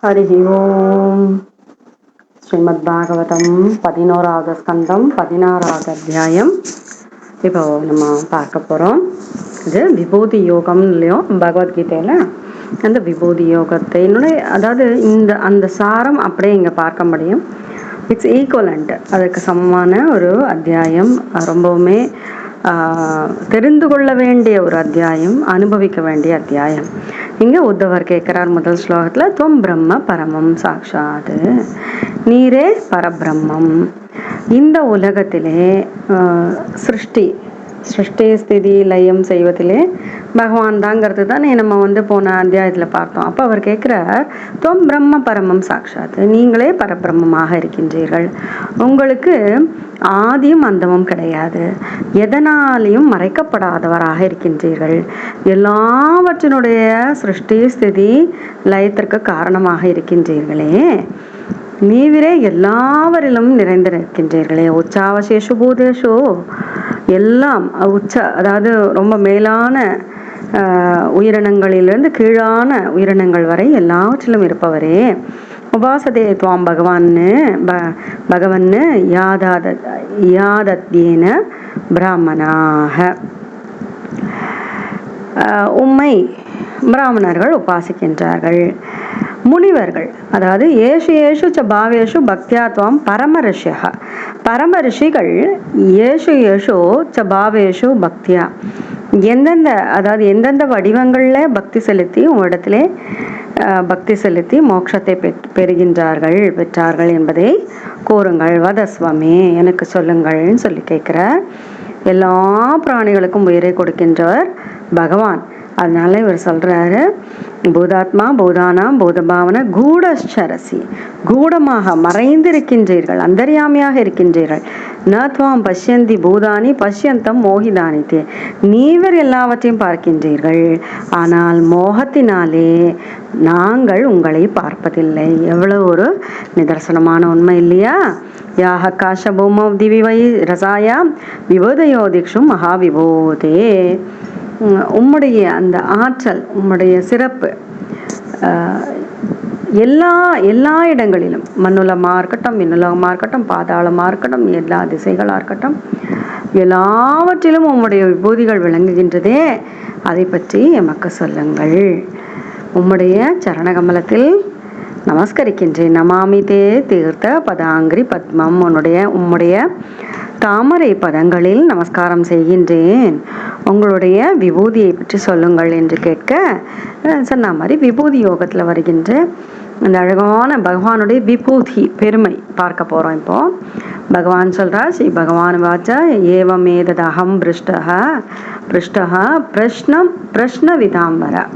हरि ओम ஸ்ரீமத்பாகவதம் 11வது ஸ்கந்தம் 16வது அத்தியாயம் இப்போ நம்ம பார்க்க போகிறோம். இது விபூதி யோகம் இல்லையோ பகவத்கீதையில் அந்த விபூதி யோகத்தினுடைய அதாவது அந்த சாரம் அப்படியே இங்கே பார்க்க முடியும். இட்ஸ் ஈக்குவலண்ட், அதுக்கு சமமான ஒரு அத்தியாயம். ரொம்பவுமே தெரிந்து கொள்ள வேண்டிய ஒரு அத்தியாயம், அனுபவிக்க வேண்டிய அத்தியாயம். இங்கே உத்தவர் கேட்குறார் முதல் ஸ்லோகத்தில், துவம் பிரம்ம பரமம் சாட்சாத், நீரே பரபிரம்மம். இந்த உலகத்திலே சிருஷ்டி ஸ்திதி லயம் செய்வதிலே பகவான் தாங்கிறது தானே நம்ம போன அத்தியாயத்தில் பார்த்தோம். அப்போ அவர் கேட்குறார், துவம் பிரம்ம பரமம் சாட்சாத், நீங்களே பரபிரம்மமாக இருக்கின்றீர்கள். உங்களுக்கு ஆதியும் அந்தமும் கிடையாது, எதனாலையும் மறைக்கப்படாதவராக இருக்கின்றீர்கள். எல்லாவற்றினுடைய சிருஷ்டி ஸ்திதி லயத்திற்கு காரணமாக இருக்கின்றீர்களே, நீவிரே எல்லாவரிலும் நிறைந்திருக்கின்றீர்களே. உச்சாவசேஷு பூதேஷு, எல்லாம் உச்ச அதாவது ரொம்ப மேலான உயிரினங்களிலிருந்து கீழான உயிரினங்கள் வரை எல்லாவற்றிலும் இருப்பவரே. உபாசதே துவாம் பகவன்னு யாதத்யேன பிராமணாக, உம்மை பிராமணர்கள் உபாசிக்கின்றார்கள். முனிவர்கள் அதாவது ஏஷு ஏஷு ச பாவேஷு பக்தியாத்வாம் பரம ரிஷியா, பரம ரிஷிகள் ஏஷு ஏஷு ச பாவேஷு பக்தியா, எந்தெந்த வடிவங்களில் பக்தி செலுத்தி உங்களிடத்திலே பக்தி செலுத்தி மோட்சத்தை பெற்றார்கள் என்பதை கூறுங்கள். வதஸ்வமே, எனக்கு சொல்லுங்கள்னு சொல்லி கேட்குறார். எல்லா பிராணிகளுக்கும் உயிரை கொடுக்கின்றவர் பகவான். அதனால இவர் சொல்றாரு, பூதாத்மா பூதானாம் பூதபாவன கூடரசி, கூடமாக மறைந்திருக்கின்றீர்கள், அந்தர்யாமியாக இருக்கின்றீர்கள். நத்வாம் பஷ்யந்தி பூதானி பஷ்யந்தம் மோகிதானித்தே, நீவர் எல்லாவற்றையும் பார்க்கின்றீர்கள், ஆனால் மோகத்தினாலே நாங்கள் உங்களை பார்ப்பதில்லை. எவ்வளவு ஒரு நிதர்சனமான உண்மை இல்லையா? யாக காஷபூம திவிவை ரசாயாம் விபோதயோதிக்ஷும் மகாவிபோதே. உம்முடைய அந்த ஆற்றல், உம்முடைய சிறப்பு எல்லா இடங்களிலும், மண்ணுலமாக இருக்கட்டும், விண்ணுலகமாக இருக்கட்டும், பாதாளமாக இருக்கட்டும், எல்லா திசைகளாக இருக்கட்டும், எல்லாவற்றிலும் உம்முடைய விபூதிகள் விளங்குகின்றதே, அதை பற்றி எமக்கு சொல்லுங்கள். உம்முடைய சரணகமலத்தில் நமஸ்கரிக்கின்றேன். நமாமி தே தீர்த்த பதாங்கிரி பத்மம், உம்முடைய தாமரை பதங்களில் நமஸ்காரம் செய்கின்றேன். உங்களுடைய விபூதியை பற்றி சொல்லுங்கள் என்று கேட்க சொன்ன மாதிரி விபூதி யோகத்தில் வருகின்ற அந்த அழகான பகவானுடைய விபூதி பெருமை பார்க்க போகிறோம். இப்போ பகவான் சொல்கிறார், ஸ்ரீ பகவான் வாச்சா ஏவமேததகம் பிருஷ்டா பிரஷ்ன விதாம்பர,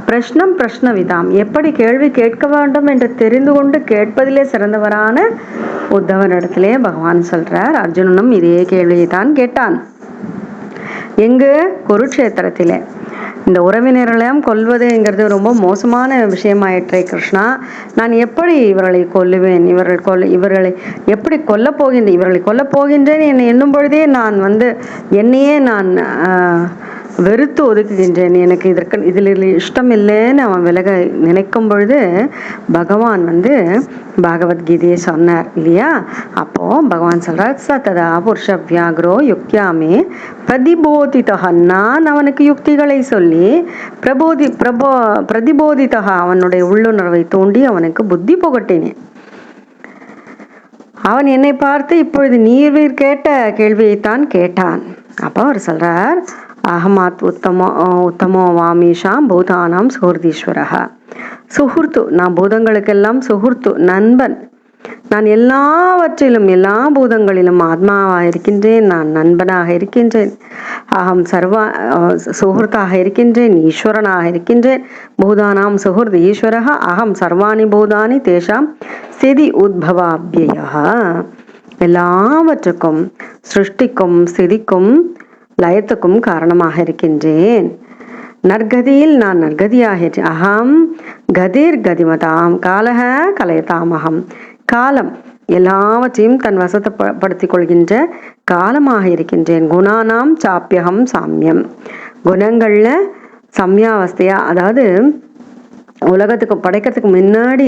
பிரஷ்ன விதாம், எப்படி கேள்வி கேட்க வேண்டும் என்று தெரிந்து கொண்டு கேட்பதிலே சிறந்தவரான உத்தவனிடத்திலே பகவான் சொல்றார். அர்ஜுனனும் இதே கேள்வியை தான் கேட்டான். எங்கு? குருட்சேத்திரத்திலே. இந்த உறவினர்களையும் கொல்வதுங்கிறது ரொம்ப மோசமான விஷயமாயிற்றே கிருஷ்ணா, நான் எப்படி இவர்களை கொல்லுவேன், இவர்களை எப்படி இவர்களை கொல்லப் போகின்றேன் என்னை எண்ணும் பொழுதே நான் என்னையே நான் வெறுத்து ஒதுக்குகின்றேன். எனக்கு இதில் இஷ்டம் இல்லைன்னு அவன் விலக நினைக்கும் பொழுது பகவான் பகவத்கீதையை சொன்னார் இல்லையா? அப்போ பகவான் சொல்றார், சததா புருஷ வியாக்ரோ யுக்தியாமே பிரதிபோதிதா, நான் அவனுக்கு யுக்திகளை சொல்லி பிரதிபோதிதா, அவனுடைய உள்ளுணர்வை தூண்டி அவனுக்கு புத்தி புகட்டினேன். அவன் என்னை பார்த்து இப்பொழுது நீர் கேட்ட கேள்வியைத்தான் கேட்டான். அப்போ அவர் சொல்றார், அகமாத் உத்தமோ வாமீஷாம் பூதானாம் சுஹுர்தீஸ்வரா, சுஹுர்த்து, நான் பூதங்களுக்கெல்லாம் சுஹுர்த்து, நண்பன். நான் எல்லாவற்றிலும் எல்லா பூதங்களிலும் ஆத்மாவாக இருக்கின்றேன், நான் நண்பனாக இருக்கின்றேன். அகம் சுஹுர்த்தாக இருக்கின்றேன், ஈஸ்வரனாக இருக்கின்றேன். பூதானாம் சுஹுர்த் ஈஸ்வரः, அகம் சர்வாணி பூதானி தேஷாம் ஸ்திதி உத்பவாப்யயா, எல்லாவற்றுக்கும் சிருஷ்டிக்கும் ஸ்திதிக்கும் லயத்துக்கும் காரணமாக இருக்கின்றேன். நற்கதியில் நான் நற்கதியாக, அகம் கதிர் கதிமதாம் காலக கலையதாமகம், காலம் எல்லாவற்றையும் தன் வசப்படுத்திக் கொள்கின்ற காலமாக இருக்கின்றேன். குணானாம் சாப்பியகம் சாமியம், குணங்கள்ல சம்யாவஸ்தையா, அதாவது உலகத்துக்கு படைக்கிறதுக்கு முன்னாடி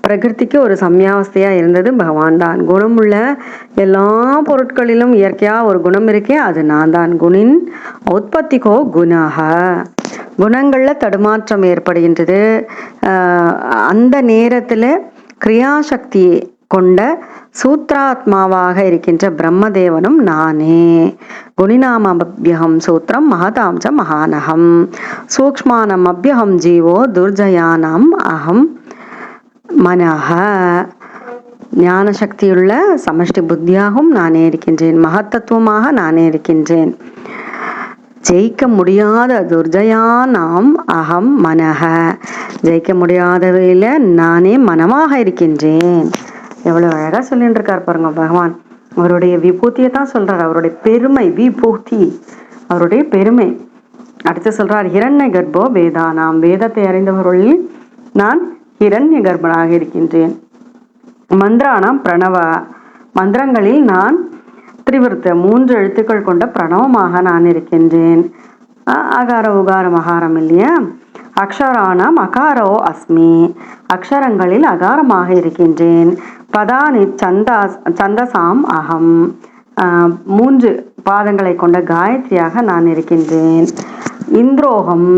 பிரகிருதிக்கு ஒரு சம்யாவஸ்தையா இருந்தது பகவான் தான். குணமுள்ள எல்லா பொருட்களிலும் இயற்கையா ஒரு குணம் இருக்கே, அது நான் தான். குணின் உற்பத்திக்கோ குணாக, குணங்கள்ல தடுமாற்றம் ஏற்படுகின்றது. அந்த நேரத்துல கிரியாசக்தி கொண்ட சூத்ராத்மாவாக இருக்கின்ற பிரம்மதேவனும் நானே. குணிநாம அபியகம் சூத்திரம் மகதாம் ச மகானகம் சூக்ஷ்மானம் அபியகம் ஜீவோ துர்ஜயானாம் அகம் மனஹ. ஞான சக்தியுள்ள சமஷ்டி புத்தியாகவும் நானே இருக்கின்றேன், மகத்தத்துவமாக நானே இருக்கின்றேன். ஜெயிக்க முடியாத துர்ஜயானாம் அகம் மனஹ, ஜெயிக்க முடியாதவையில நானே மனமாக இருக்கின்றேன். எவ்வளவு அழகா சொல்லிட்டு இருக்கார் பாருங்க பகவான். அவருடைய விபூதியை தான் சொல்றார், அவருடைய பெருமை, விபூதி அவருடைய பெருமை. அடுத்து சொல்றார் ஹிரண்ய கர்ப்போ வேதானாம், வேதத்தை அறிந்தவர்களில் நான் ஹிரண்ய கர்ப்பனாக இருக்கின்றேன். மந்திரானாம் பிரணவ, மந்திரங்களில் நான் திரிவிருத்த 3 எழுத்துக்கள் கொண்ட பிரணவமாக நான் இருக்கின்றேன். அகார உகார மகாரம் இல்லையா. அக்ஷரானாம் அகாரோ அஸ்மி, அக்ஷரங்களில் அகாரமாக இருக்கின்றேன். பதானி சந்தசாம் அகம், 3 பாதங்களை கொண்ட காயத்ரியாக நான் இருக்கின்றேன். இந்திரோகம்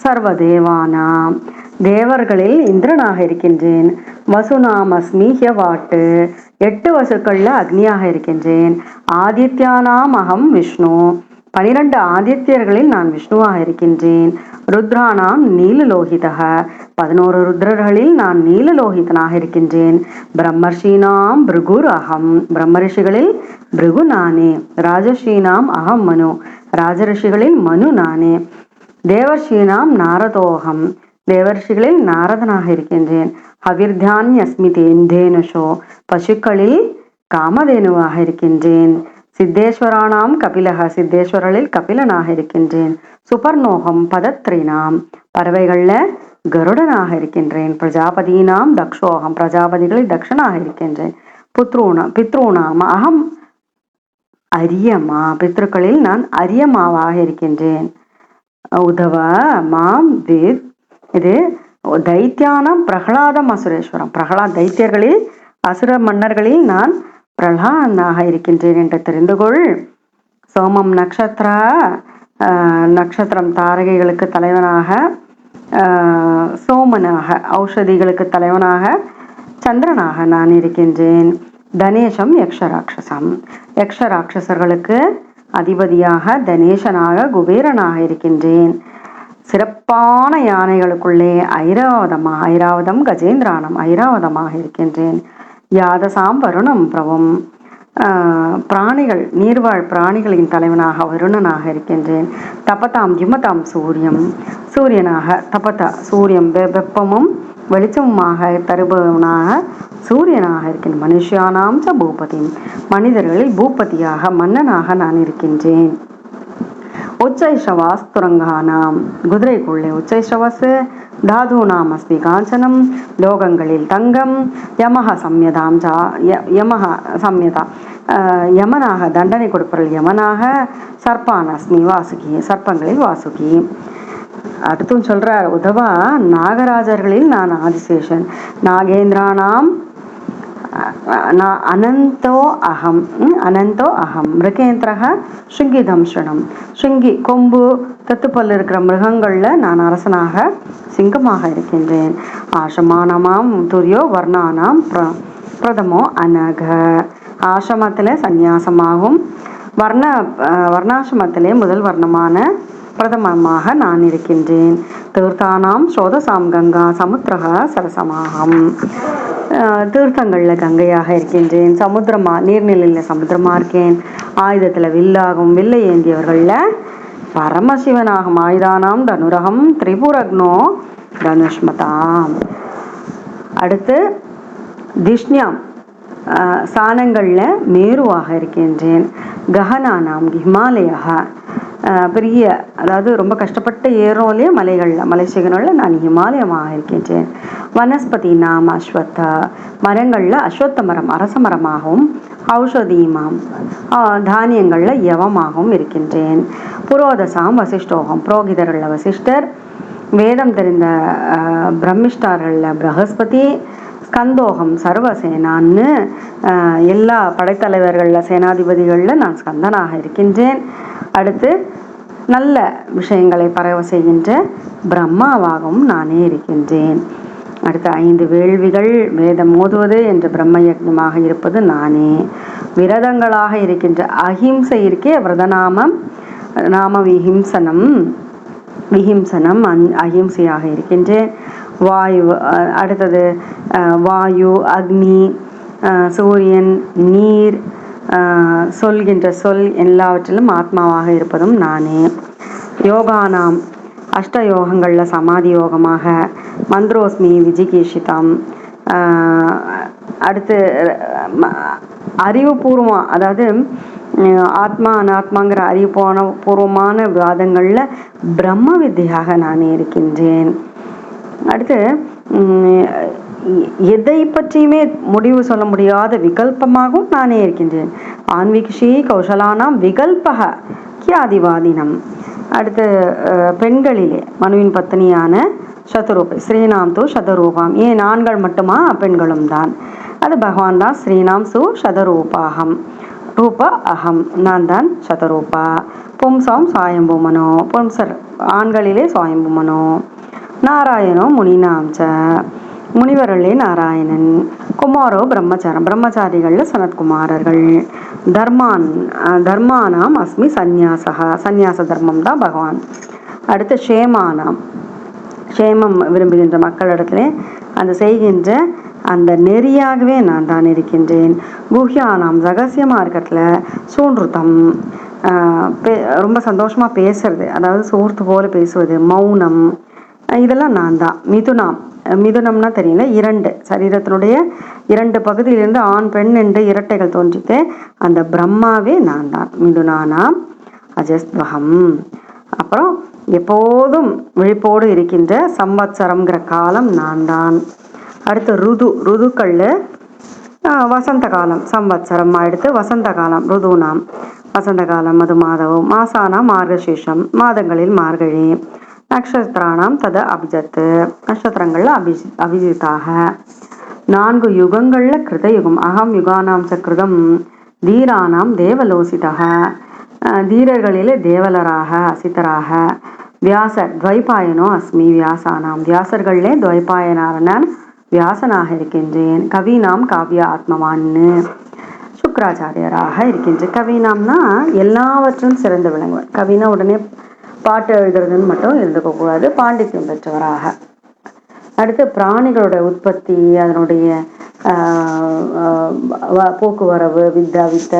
சர்வதேவானாம், தேவர்களில் இந்திரனாக இருக்கின்றேன். வசுநாம் அஸ்மி ஹ்யவாட்டு, 8 வசுக்கள்ல அக்னியாக இருக்கின்றேன். ஆதித்யானாம் அகம் விஷ்ணு, 12 ஆதித்யர்களில் நான் விஷ்ணுவாக இருக்கின்றேன். ருத்ரானாம் நீலலோகிதக, 11 ருத்ரர்களில் நான் நீலலோகிதனாக இருக்கின்றேன். பிரம்மர்ஷீனாம் பிருகுர் அகம், பிரம்மரிஷிகளில் பிருகு நானே. ராஜர்ஷீனாம் அகம் மனு, ராஜரிஷிகளில் மனு நானே. தேவர்ஷீனாம் நாரதோகம், தேவர்ஷிகளில் நாரதனாக இருக்கின்றேன். ஹவிர்தான்யஸ்மி தேனுஷோ, பசுக்களில் காமதேனுவாக இருக்கின்றேன். சித்தேஸ்வரானாம் கபிலக, சித்தேஸ்வரலில் கபிலனாக இருக்கின்றேன். சுபர்ணோகம் பதத்ரினாம், பறவைகள்ல கருடனாக இருக்கின்றேன். பிரஜாபதினாம் தக்ஷோகம், பிரஜாபதிகளில் தக்ஷனாக இருக்கின்றேன். பித்ருணாம் அகம் அரியமா, பித்ருக்களில் நான் அரியமாவாக இருக்கின்றேன். உதவ மாம் வித், இது தைத்தியானம் பிரகலாதம் அசுரேஸ்வரம், தைத்தியர்களில் அசுர மன்னர்களில் நான் பிரகலாதனாக இருக்கின்றேன் என்று தெரிந்து கொள். சோமம் நட்சத்திரம் தாரகைகளுக்கு தலைவனாக, சோமனாக ஔஷதிகளுக்கு தலைவனாக, சந்திரனாக நான் இருக்கின்றேன். தனேஷம் யக்ஷராட்சசம், யக்ஷராட்சசர்களுக்கு அதிபதியாக தனேஷனாக குபேரனாக இருக்கின்றேன். சிறப்பான யானைகளுக்குள்ளே ஐராவதம் கஜேந்திரானம், ஐராவதமாக இருக்கின்றேன். யாதசாம் வருணம் பிரபம், பிராணிகள் நீர்வாழ் பிராணிகளின் தலைவனாக வருணனாக இருக்கின்றேன். தபதாம் ஜிமதாம் சூரியம், சூரியனாக தபதா சூரியம் வெப்பமும் வெளிச்சமுமாக தருபவனாக சூரியனாக இருக்கின்றேன். மனுஷியானாம் ச பூபதி, மனிதர்களில் பூபதியாக மன்னனாக நான் இருக்கின்றேன். உச்சைஷவாஸ் துரங்கானாம், குதிரைக்குள்ளே உச்சைஷவாஸ். தாதூனாம் அஸ்மி காஞ்சனம், லோகங்களில் தங்கம். யமஹ சம்யதாம் யமஹ சம்யதா, யமனாக தண்டனை கொடுப்பவர்கள் யமனாக. சர்ப்பான் அஸ்மி வாசுகி, சர்ப்பங்களில் வாசுகி. அடுத்தும் சொல்றார் உதவா நாகராஜர்களில் நான் ஆதிசேஷன். நாகேந்திரானாம் அனந்தோ அகம், அனந்தோ அகம். மிருகேந்திரக ஸ்ருங்கிதம் ஸ்ருணம், ஸ்ருங்கி கொம்பு தத்துப்பல் இருக்கிற மிருகங்கள்ல நான் அரசனாக சிங்கமாக இருக்கின்றேன். ஆசமானமாம் துரியோ வர்ணானாம் பிரதமோ அனக, ஆசிரமத்திலே சந்நியாசமாகும் வர்ணாசிரமத்திலே முதல் வர்ணமான பிரதமமாக நான் இருக்கின்றேன். தீர்த்தானாம் ஸ்ரோதசாம் கங்கா சமுத்திரக சரசமாகம், தீர்த்தங்கள்ல கங்கையாக இருக்கின்றேன். சமுத்திரமா நீர்நிலையில சமுத்திரமா இருக்கேன். ஆயுதத்துல வில்லாகும், வில்லை ஏந்தியவர்கள்ல பரமசிவனாகும். ஆயுதானாம் தனுரகம் திரிபுரக்னோ தனுஷ்மதாம். அடுத்து திஷ்ணியாம், சாணங்கள்ல மேருவாக இருக்கின்றேன். ககனானாம் ஹிமாலயா, பெரிய அதாவது ரொம்ப கஷ்டப்பட்டு ஏறோலே மலைகள்ல மலை சிகரங்கள்ல நான் ஹிமாலயமாக இருக்கின்றேன். வனஸ்பதி நாம் அஸ்வத்தா, மரங்கள்ல அஸ்வத்த மரம் அரச மரமாகவும், ஔஷதீமாம் தானியங்கள்ல யவமாகவும் இருக்கின்றேன். புரோதசாம் வசிஷ்டோகம், புரோகிதர்கள்ல வசிஷ்டர். வேதம் தெரிந்த பிரம்மிஷ்டார்களில் பிரகஸ்பதி, ஸ்கந்தோகம் சர்வசேனான்னு எல்லா படைத்தலைவர்களில் சேனாதிபதிகளில் நான் ஸ்கந்தனாக இருக்கின்றேன். அடுத்து நல்ல விஷயங்களை பரவ செய்கின்ற பிரம்மாவாகவும் நானே இருக்கின்றேன். அடுத்த 5 வேள்விகள் வேதம் ஓதுவது என்ற பிரம்ம யக்ஞமாக இருப்பது நானே. விரதங்களாக இருக்கின்ற அஹிம்சை இருக்கே விரதநாமம் நாம விஹிம்சனம் அஹிம்சையாக இருக்கின்றேன். வாயு அடுத்தது வாயு, அக்னி, சூரியன், நீர், சொல்கின்ற சொல் எல்லாவற்றிலும் ஆத்மாவாக இருப்பதும் நானே. யோகானாம் அஷ்டயோகங்களில் சமாதி யோகமாக மந்திரோஸ்மி விஜிகீஷிதம். அடுத்து அறிவுபூர்வம், அதாவது ஆத்மா அனாத்மாங்கிற அறிவுபூர்வமான வாதங்களில் பிரம்ம வித்தியாக நானே இருக்கின்றேன். அடுத்து எதை பற்றியுமே முடிவு சொல்ல முடியாத விகல்பமாகவும் நானே இருக்கின்றேன். ஆன்விக்ஷி கௌசலானாம் விகல்பக கியாதிவாதினம். அடுத்து பெண்களிலே மனுவின் பத்னியான சதுரூபை ஸ்ரீநாம் தூ சதரூபாம். ஏன் ஆண்கள் மட்டுமா? பெண்களும் தான். அது பகவான் தான் ஸ்ரீநாம் சு சதரூபாகம் ரூப அகம், நான் தான் சதரூபா. பும்சாம் சாயம்பு மனோ, பும்சர் ஆண்களிலே சாயம்பு மனோ. நாராயணோ முனினாம் ச, முனிவர்களே நாராயணன். குமாரோ பிரம்மச்சாரம், பிரம்மச்சாரிகளில் சனத்குமாரர்கள். தர்மானாம் அஸ்மி சந்நியாசா, சந்நியாச தர்மம் தான் பகவான். அடுத்து க்ஷேமானாம், க்ஷேமம் விரும்புகின்ற மக்களிடத்திலே அந்த செய்கின்ற அந்த நெறியாகவே நான் தான் இருக்கின்றேன். குஹ்யானாம் ரகசிய மார்க்கத்தில் சூன்றுத்தம், ரொம்ப சந்தோஷமாக பேசுறது, அதாவது சோர்த்து போல பேசுவது, மௌனம், இதெல்லாம் நான் தான். மிதுனம்னா தெரியல, 2 சரீரத்தினுடைய 2 பகுதியிலிருந்து ஆண் பெண் என்று இரட்டைகள் தோன்றிட்டு அந்த பிரம்மாவே நான் தான். மிதுனானாம் அஜஸ்வகம். அப்புறம் எப்போதும் விழிப்போடு இருக்கின்ற சம்வத்சரம்ங்கிற காலம் நான் தான். அடுத்து ருதுக்களில் வசந்த காலம் சம்வத்சரம், அடுத்து வசந்த காலம் ருதுனாம் வசந்த காலம் மது மாதவம். மாசானாம் மார்கசீஷம், மாதங்களில் மார்கழி. நக்ஷத்திரானாம் தத அபிஜத்து, நட்சத்திரங்கள்ல அபிஜித்தாக. 4 யுகங்களில் கிருதயுகம் அகம் யுகானாம் சக்கிருதம். தீரானாம் தேவலோசிதக, தீரர்களிலே தேவலராக அசித்தராக. வியாசர் துவைபாயனோ அஸ்மி வியாசானாம், வியாசர்களிலே துவைபாயனாரன் வியாசனாக இருக்கின்றேன். கவினாம் காவிய ஆத்மவான்னு, சுக்கராச்சாரியராக இருக்கின்றேன். கவினாம்னா எல்லாவற்றும் சிறந்து விளங்குவர். கவினா உடனே பாட்டு எழுதுறதுன்னு மட்டும் இருந்துக்கக்கூடாது, பாண்டித்யம் பெற்றவராக. அடுத்து பிராணிகளோட உற்பத்தி, அதனுடைய போக்குவரவு, வித்த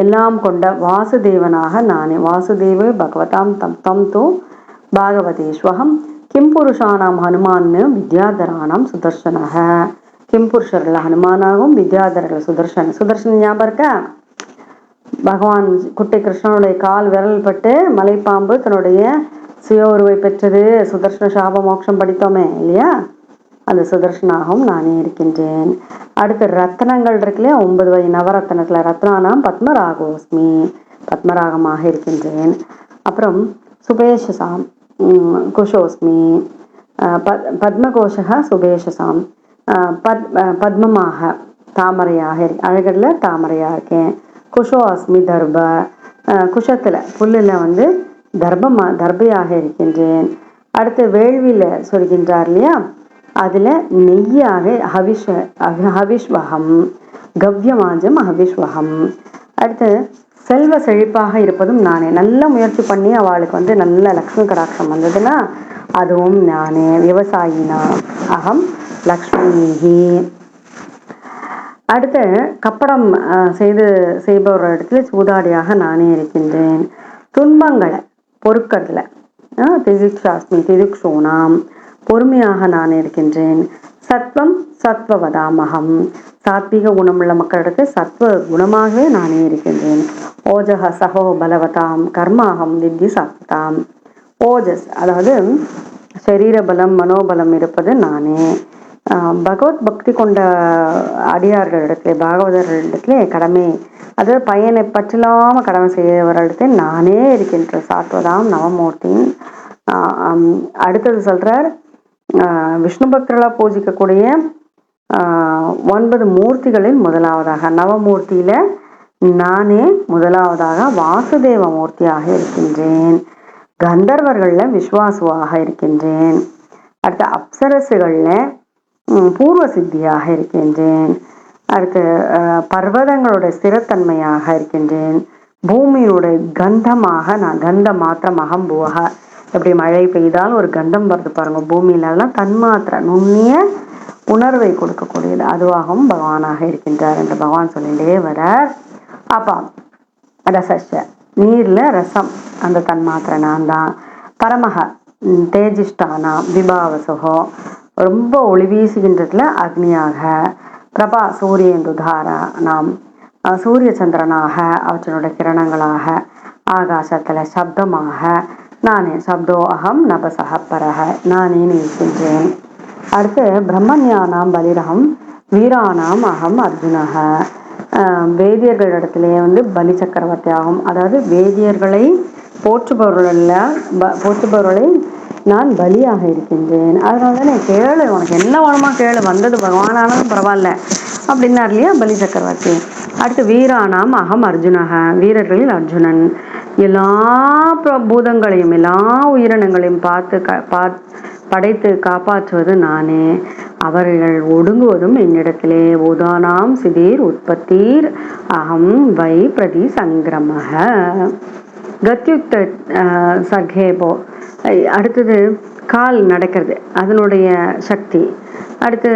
எல்லாம் கொண்ட வாசுதேவனாக நானே. வாசுதேவ பகவதாம் தம் தோ பாகவதேஸ்வகம். கிம் புருஷானாம் ஹனுமான்னு வித்யாதரானாம் சுதர்சனக. கிம் புருஷர்கள் ஹனுமானாகவும் வித்யாதரர்கள் சுதர்சன் ஞாபகம் இருக்கா? பகவான் குட்டி கிருஷ்ணனுடைய கால் விரல் பட்டு மலைப்பாம்பு தன்னுடைய சுய உருவை பெற்றது. சுதர்ஷன சாப மோட்சம் படித்தோமே இல்லையா? அந்த சுதர்ஷனாகவும் நானே இருக்கின்றேன். அடுத்து ரத்னங்கள் இருக்குல்லையா, 9 வகை நவரத்னத்தில் ரத்னானாம் பத்மராகோஸ்மி, பத்மராகமாக இருக்கின்றேன். அப்புறம் சுபேஷசாம் குஷோஸ்மி, பத்மகோஷா சுபேஷசாம், பத்மமாக தாமரையாக அழகரில் தாமரையாக இருக்கேன். குஷோ அஸ்மி தர்ப, குஷத்தில் புல்லில் தர்பையாக இருக்கின்றேன். அடுத்து வேள்வியில் சொல்கின்றார் இல்லையா, அதில் நெய்யாக ஹவிஷ்வகம், கவ்யமாஜம் ஹவிஷ்வகம். அடுத்து செல்வ செழிப்பாக இருப்பதும் நானே. நல்ல முயற்சி பண்ணி அவளுக்கு நல்ல லக்ஷ்மி கடாட்சம் வந்ததுன்னா அதுவும் நானே. விவசாயினா அகம் லக்ஷ்மிஹி. அடுத்து கப்படம் செய்பவர் இடத்துல சூதாடியாக நானே இருக்கின்றேன். துன்பங்களை பொறுக்கிறதுல திதிக்ஷாஸ்மி திதிக்ஷோனாம், பொறுமையாக நான் இருக்கின்றேன். சத்வம் சத்வவதாமகம், சாத்வீக குணமுள்ள மக்களிடத்து சத்வ குணமாகவே நானே இருக்கின்றேன். ஓஜக சகோ பலவதாம் கர்மாகம் வித்தி சாத்வதாம். ஓஜஸ் அதாவது சரீர பலம் மனோபலம் இருப்பது நானே. பகவத் பக்தி கொண்ட அடியார்களிடத்துல பாகவதர்களிடத்துல கடமை, அதாவது பயனை பற்றில்லாமல் கடமை செய்யவர்களிடத்தில் நானே இருக்கின்ற. சாத்வதாம் நவமூர்த்தின் அடுத்தது சொல்றார், விஷ்ணு பக்தர்களாக பூஜிக்கக்கூடிய 9 மூர்த்திகளில் முதலாவதாக, நவமூர்த்தியில நானே முதலாவதாக வாசுதேவ மூர்த்தியாக இருக்கின்றேன். கந்தர்வர்கள்ல விஸ்வாசுவாக இருக்கின்றேன். அடுத்த அப்சரசுகள்ல பூர்வ சித்தியாக இருக்கின்றேன். அடுத்து பர்வதங்களோட ஸ்திரத்தன்மையாக இருக்கின்றேன். பூமியினுடைய கந்தமாக நான், கந்த மாத்திரம் அகம்புவக, எப்படி மழை பெய்தால் ஒரு கந்தம் வருது பாருங்க பூமியிலலாம், தன்மாத்திர நுண்ணிய உணர்வை கொடுக்கக்கூடியது, அதுவாகவும் பகவானாக இருக்கின்றார் என்று பகவான் சொல்லிட்டே வரார். அப்பா ரச, நீர்ல ரசம், அந்த தன்மாத்திர நான் தான். பரமக தேஜிஷ்டானா விபாவசுகோ, ரொம்ப ஒளி வீசுகின்றதுல அக்னியாக. பிரபா சூரியந்துதாரா நாம், சூரிய சந்திரனாக அவற்றினுடைய கிரணங்களாக. ஆகாசத்துல சப்தமாக நானே, சப்தோ அகம் நபசக பரக, நானே இருக்கின்றேன். அடுத்து பிரம்மஞானாம் பலிரகம் வீரானாம் அகம் அர்ஜுனக. வேதியர்களிடத்திலே பலி சக்கரவர்த்தி ஆகும், அதாவது வேதியர்களை போற்றுபவர்களை நான் பலியாக இருக்கின்றேன். அதனால தான் நான் கேளு, உனக்கு என்ன வேணுமா கேளு, வந்தது பகவானாலும் பரவாயில்ல அப்படின்னார் இல்லையா பலி சக்கரவர்த்தி. அடுத்து வீரானாம் அகம் அர்ஜுனக, வீரர்களில் அர்ஜுனன். எல்லா பூதங்களையும் எல்லா உயிரினங்களையும் படைத்து காப்பாற்றுவது நானே. அவர்கள் ஒடுங்குவதும் என்னிடத்திலே. உதானாம் சிதீர் உற்பத்தீர் அகம் வை பிரதி சங்கிரமக. கத்யுக்த சர்கேபோ, அடுத்தது கால் நடக்கிறது அதனுடைய சக்தி. அடுத்து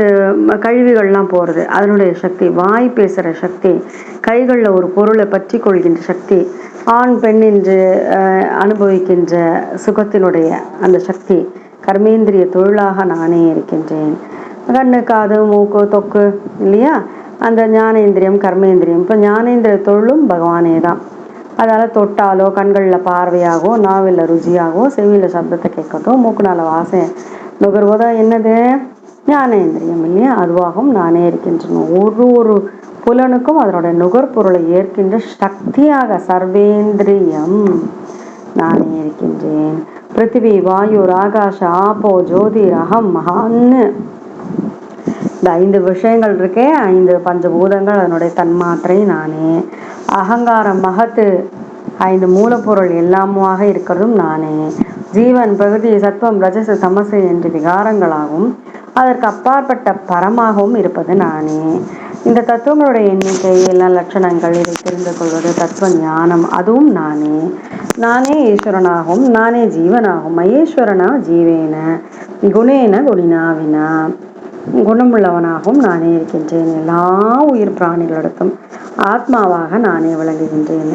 கழிவுகள்லாம் போகிறது அதனுடைய சக்தி. வாய் பேசுகிற சக்தி. கைகளில் ஒரு பொருளை பற்றி கொள்கின்ற சக்தி. ஆண் பெண் என்று அனுபவிக்கின்ற சுகத்தினுடைய அந்த சக்தி. கர்மேந்திரிய தொழிலாக நானே இருக்கின்றேன். கண்ணு காது மூக்கு தொக்கு இல்லையா, அந்த ஞானேந்திரியம் கர்மேந்திரியம். இப்போ ஞானேந்திரிய தொழிலும் பகவானே தான். அதால் தொட்டாலோ, கண்களில் பார்வையாகவோ, நாவில் ருச்சியாகவோ, செவியில் சப்தத்தை கேட்கறதோ, மூக்குனால வாசனை நுகர்வதோ என்னது ஞானேந்திரியம் இல்லையா, அதுவாகவும் நானே இருக்கின்றேன். ஒரு புலனுக்கும் அதனுடைய நுகர்பொருளை ஏற்கின்ற சக்தியாக சர்வேந்திரியம் நானே இருக்கின்றேன். பிருத்திவி வாயு ஆகாஷ ஆபோ ஜோதிர் அகம் மகான்னு இந்த 5 விஷயங்கள் இருக்கே, 5 பஞ்சபூதங்கள், அதனுடைய தன்மாத்திரை நானே. அகங்காரம் மகத்து 5 மூலப்பொருள் எல்லாமாக இருக்கிறதும் நானே. ஜீவன் பிரகிருதி சத்துவம் ரஜச தமசு என்று விகாரங்களாகவும் அதற்கு அப்பாற்பட்ட பரமாகவும் இருப்பது நானே. இந்த தத்துவங்களுடைய எண்ணிக்கை எல்லாம் லட்சணங்கள், இதை தெரிந்து கொள்வது தத்துவ ஞானம், அதுவும் நானே. நானே ஈஸ்வரனாகவும் நானே ஜீவனாகவும். மகேஸ்வரனா ஜீவேன குணேன குணினாவினா, குணமுள்ளவனாகவும் நானே இருக்கின்றேன். எல்லா உயிர் பிராணிகளிடத்தும் ஆத்மாவாக நானே விளங்குகின்றேன்.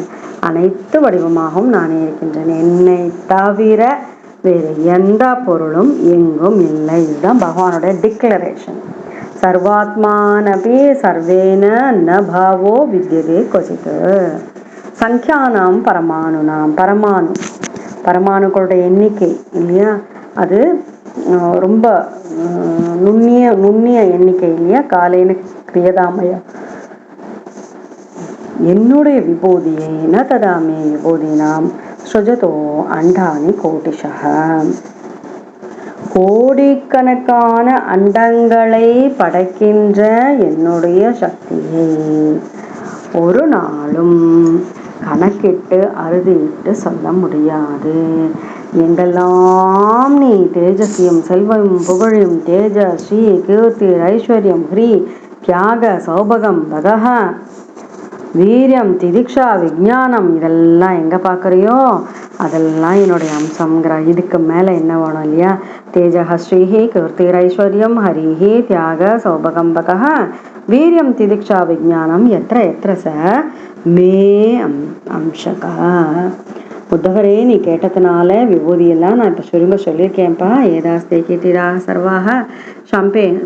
அனைத்து வடிவமாகவும் நானே இருக்கின்றேன். என்னை தவிர வேறு எந்த பொருளும் எங்கும் இல்லை. இதுதான் பகவானுடைய டிக்ளரேஷன். சர்வாத்மானபி சர்வேன ந பாவோ வித்யதே கொசித்து. சங்கியானாம் பரமாணுனாம், பரமாணுக்களுடைய எண்ணிக்கை இல்லையா, அது ரொம்ப நுண்ணிய எண்ணிக்கை இல்லையா. காலையில கிரியதாமய என்னுடைய விபூதியை ந ததாமே விபூதினாம் சுஜதோ அண்டானி கோட்டிஷக. கோடிக்கணக்கான அண்டங்களை படைக்கின்ற என்னுடைய சக்தியை ஒரு நாளும் கணக்கிட்டு அறுதிட்டு சொல்ல முடியாது. எங்கெல்லாம் நீ தேஜஸ்யம் செல்வம் புகழும் தேஜ ஸ்ரீ கீர்த்தி ஐஸ்வர்யம் ஹ்ரீ தியாக சௌபகம் பதக வீரியம் திதிக்ஷா விஜானம் இதெல்லாம் எங்கே பார்க்குறியோ அதெல்லாம் என்னுடைய அம்சங்கிற. இதுக்கு மேலே என்ன வேணும் இல்லையா. தேஜக ஸ்ரீஹி கீர்த்திர் ஐஸ்வர்யம் ஹரிஹி தியாக சௌபகம் பகः வீரியம் திதிக்ஷா விஜானம் எத்திர எத்திர ச மே அம்சகா. புத்தகரே, நீ கேட்டதுனால விபூதியெல்லாம் நான் இப்போ சுருங்க சொல்லியிருக்கேன்ப்பா. ஏதாஸ்தே கீர்த்திராக சர்வாக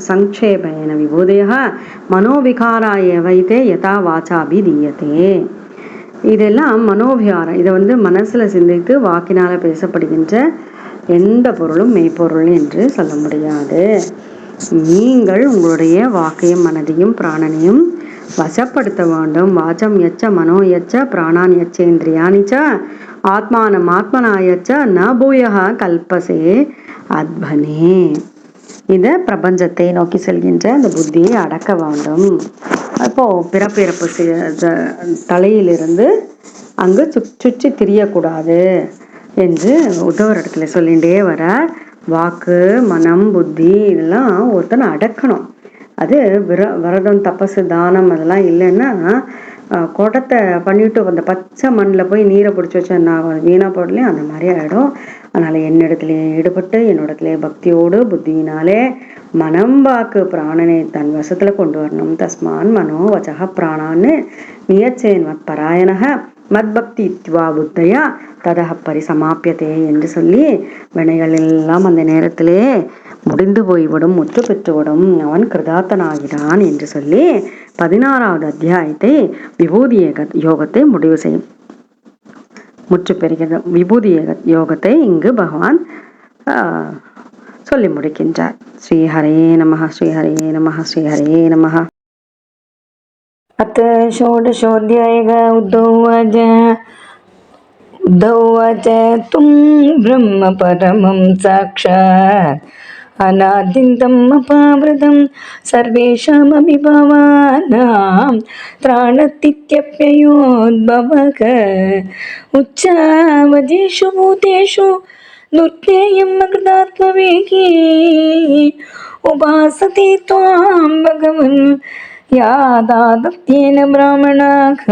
சங்கேபேன விபூதியா மனோவிகாராய வைத்தே யதா வாச்சாபி தீயத்தே. இதெல்லாம் மனோவிகாரம். இதை மனசில் சிந்தித்து வாக்கினால் பேசப்படுகின்ற எந்த பொருளும் மெய்ப்பொருள் என்று சொல்ல முடியாது. நீங்கள் உங்களுடைய வாக்கையும் மனதையும் பிராணனையும் வசப்படுத்த வேண்டும். வாச்சம் யச்ச மனோ யச்ச பிராணான் யச்சேந்திரியாணி ச ஆத்மானம் ஆத்மனாயச்ச ந பூயக கல்பசே அத்வனே. இதை பிரபஞ்சத்தை நோக்கி செல்கின்ற அந்த புத்தியை அடக்க வேண்டும். அப்போ பிறப்பிறப்பு தலையிலிருந்து அங்கு சுற்றி திரியக்கூடாது என்று உத்தவர் இடத்துல சொல்லிகிட்டே வர, வாக்கு மனம் புத்தி இதெல்லாம் ஒருத்தனை அடக்கணும். அது விரதம் தபசு தானம் அதெல்லாம் இல்லைன்னா குடத்தை பண்ணிவிட்டு அந்த பச்சை மண்ணில் போய் நீரை பிடிச்சி வச்சா நான் வீணாக போடலையும் அந்த மாதிரி ஆகிடும். அதனால் என்னிடத்துலேயே ஈடுபட்டு என்னோடத்துலேயே பக்தியோடு புத்தியினாலே மனம் வாக்கு பிராணனை தன் வசத்தில் கொண்டு வரணும். தஸ்மான் மனோ வச்சக பிராணான்னு நியச்சேன் மத் பராயணக மத்பக்தி இத்வா புத்தையா ததக பரிசமாப்பியதே என்று சொல்லி வினைகள் எல்லாம் அந்த நேரத்திலே முடிந்து போய்விடும், முற்று பெற்றுவிடும், அவன் கிருதார்த்தனாகிறான் என்று சொல்லி 16வது அத்தியாயத்தை விபூதி யோகத்தை முடிவு செய்யும் முற்று பெறுகிறது. விபூதி யோகத்தை இங்கு பகவான் சொல்லி முடிக்கின்றார். ஸ்ரீஹரே நமஹ ஸ்ரீஹரே நமஹ ஸ்ரீஹரே நமஹ. अथ षोडशोऽध्यायः। उद्धव उवाच तुं ब्रह्म परमं साक्षात् अनाद्यन्तम् अपावृतं सर्वेषामपि भावानां त्राणतीत्यप्ययोद्भवः उच्चावजेषु भूतेषु दुर्ज्ञेयं कृतात्मवेगी उपासते त्वां भगवन् यादादत्येन ब्राह्मणाः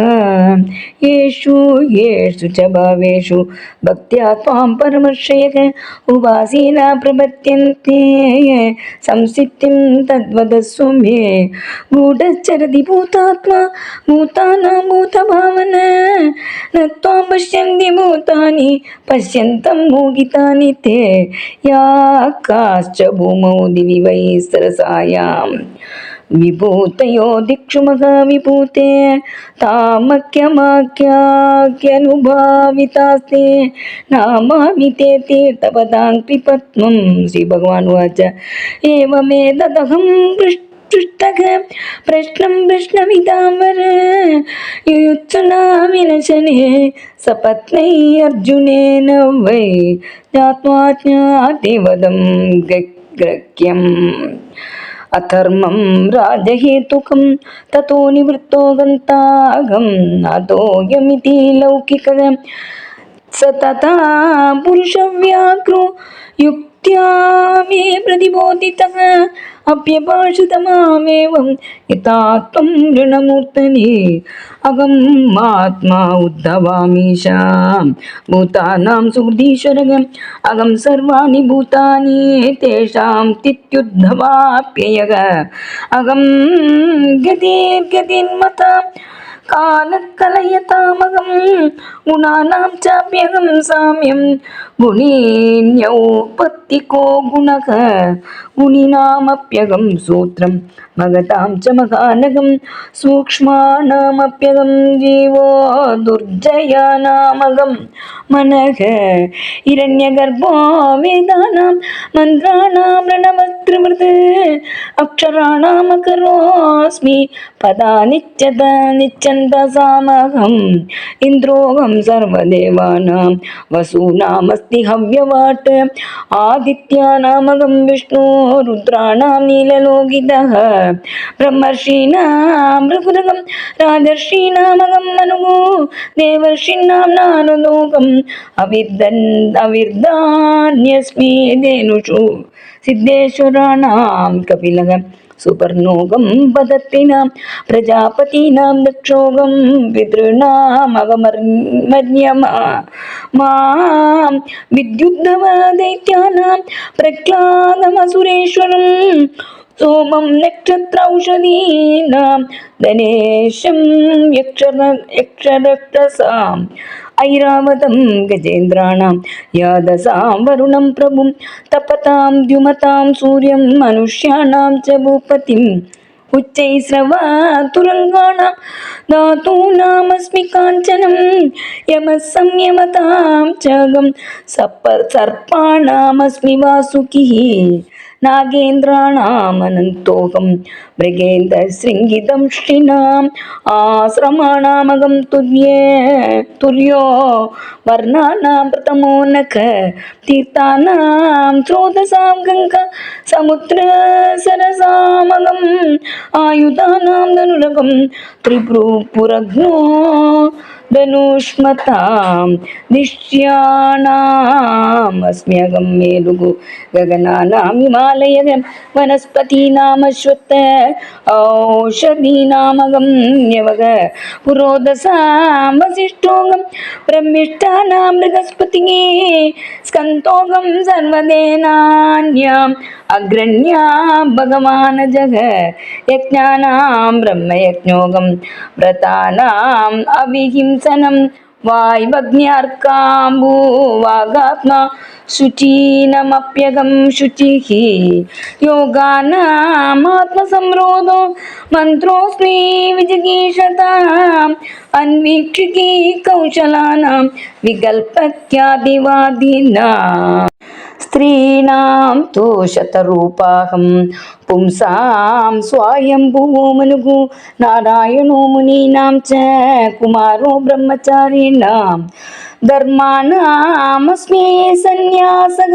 येषु येषु च भावेषु भक्त्या त्वां परमर्शयः उपासीना प्रपद्यन्ते संसिद्धिं तद्वदस्व मे गूढचरति भूतात्मा भूतानां भूतभावन न त्वां पश्यन्ति भूतानि पश्यन्तं मोहितानि ते या काश्च भूमौ दिवि वै सरसायाम् विभूतयो दिक्षु महाविभूते तामख्यमाख्याख्यनुभावितास्ते नामामिते तीर्थपदां कृपत्वं श्रीभगवान् उवाच एवमेतदहं पृष्ठः प्रश्नं प्रश्नमिदाम्बर युयुत्सुना विनशने सपत्नै अर्जुनेन वै ज्ञात्वा ज्ञाते वदं ग्रह्यम् अधर्मं राजहेतुकं ततो निवृत्तो गन्तागं नातोऽयमिति लौकिकः स तथा पुरुषव्याघ्रो युक्त्या मे प्रतिबोधितः अप्यभाषितमामेवं यथा त्वं ऋणमूर्तने अहम् आत्मा उद्धवामीशां भूतानां सुहृदीश्वरः अहं सर्वाणि भूतानि तेषां तित्युद्धवाप्ययः अहं गतिर्गतिर्मता कालकलयतामहं गुणानां चाप्यहं साम्यं गुणीन्यौपत्तिको गुणः गुणिनामप्यहं सूत्रं महतां च महानगं सूक्ष्माणामप्यहं जीवो दुर्जयानामहं मनः हिरण्यगर्भो वेदानां मन्त्राणां रणवक्त्रवृत् अक्षराणामकरोऽस्मि पदानि निच्छन्दसामहम् इन्द्रोऽहं सर्वदेवानां वसूनामस्ति हव्यवाट् आदित्यानामहं विष्णु रुद्राणां नीललोकितः ब्रह्मर्षीणां रघुरगं राजर्षीणामहं मनुः देवर्षीणां नारदोऽहम् अविर्धान्यस्मि धेनुषु सिद्धेश्वराणां कपिलः सुपर्णोगं पदत्रिणां प्रजापतीनां दक्षोगं पितॄणामगमर्मर्यमा मां विद्युद्धव दैत्यानां प्रह्लादमसुरेश्वरं सोमं नक्षत्रौषधीनां गणेशं यक्षरक्षसाम् ऐरावतं गजेन्द्राणां यादसां वरुणं प्रभुं तपतां द्युमतां सूर्यं मनुष्याणां च भूपतिम् उच्चैस्रवतुरङ्गाणां धातूनामस्मि काञ्चनं यमः संयमतां चागं सर्पाणामस्मि वासुकिः नागेन्द्राणामनन्तोऽहं मृगेन्द्रशृङ्गिदंष्टिनाम् आश्रमाणामगं तुर्यो वर्णानां प्रथमो नख तीर्थानां स्रोतसां गङ्गा समुद्रसरसामगम् आयुधानां धनुरगं त्रिपुरग्नो धनुष्मतां निश्यानामस्म्यगं मेलुगु गगनानां हिमालय वनस्पतीनामश्वत्थ औषधीनामगं न्यवग पुरोदसां वसिष्ठोगं ब्रह्मिष्ठानां बृहस्पतिः स्कन्दोगं सर्वदेनान्याम् अग्रण्यां भगवान् जग यज्ञानां ब्रह्मयज्ञोगं व्रतानाम् अविहिंसनं वाग्भुवागात्मा शुचीनमप्यगं शुचिः योगानामात्मसंरोधो मन्त्रोऽस्मि विजिगीषताम् अन्वीक्षिकी कौशलानां विकल्पत्यादिवादिनाम् स्त्रीणां तु शतरूपाहं पुंसां स्वायम्भुवो मनुः नारायणो मुनीनां च कुमारो ब्रह्मचारिणां धर्माणामस्मि सन्न्यासः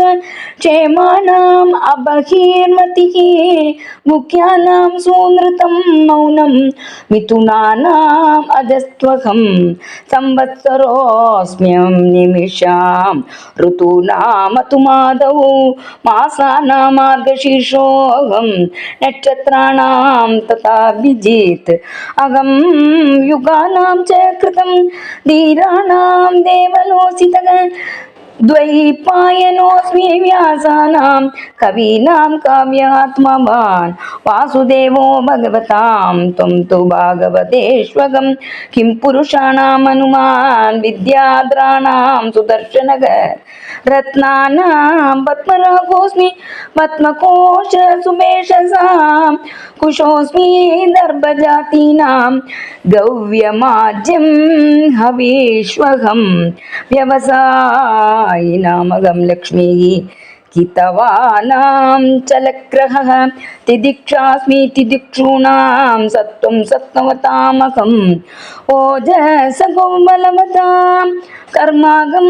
क्षेमाणाम् अबहिर्मतिः मुख्यानां सुनृतं मौनं मिथुनानाम् अजस्त्वहं संवत्सरोऽस्म्यं निमिषां ऋतूनामतुमादौ मासानां मार्गशीर्षोऽहं नक्षत्राणां तथा विजित् अहं युगानां च कृतं धीराणां देवलोसितः द्वैपायनोऽस्मि व्यासानां कवीनां काव्यात्मवान् वासुदेवो भगवतां त्वं तु भागवतेष्वगं किं पुरुषाणाम् हनुमान् विद्याद्राणां सुदर्शनः रत्नानां पद्मरागोऽस्मि पद्मकोश सुमेशसां कुशोऽस्मि दर्भजातीनां गव्यमाज्यं हवीष्वहं व्यवसायिनामगं लक्ष्मीः कितवानां चलग्रहः तिदिक्षास्मि तिदिक्षूणां सत्त्वं सत्त्ववतामहं ओजसगोबलवतां कर्मागं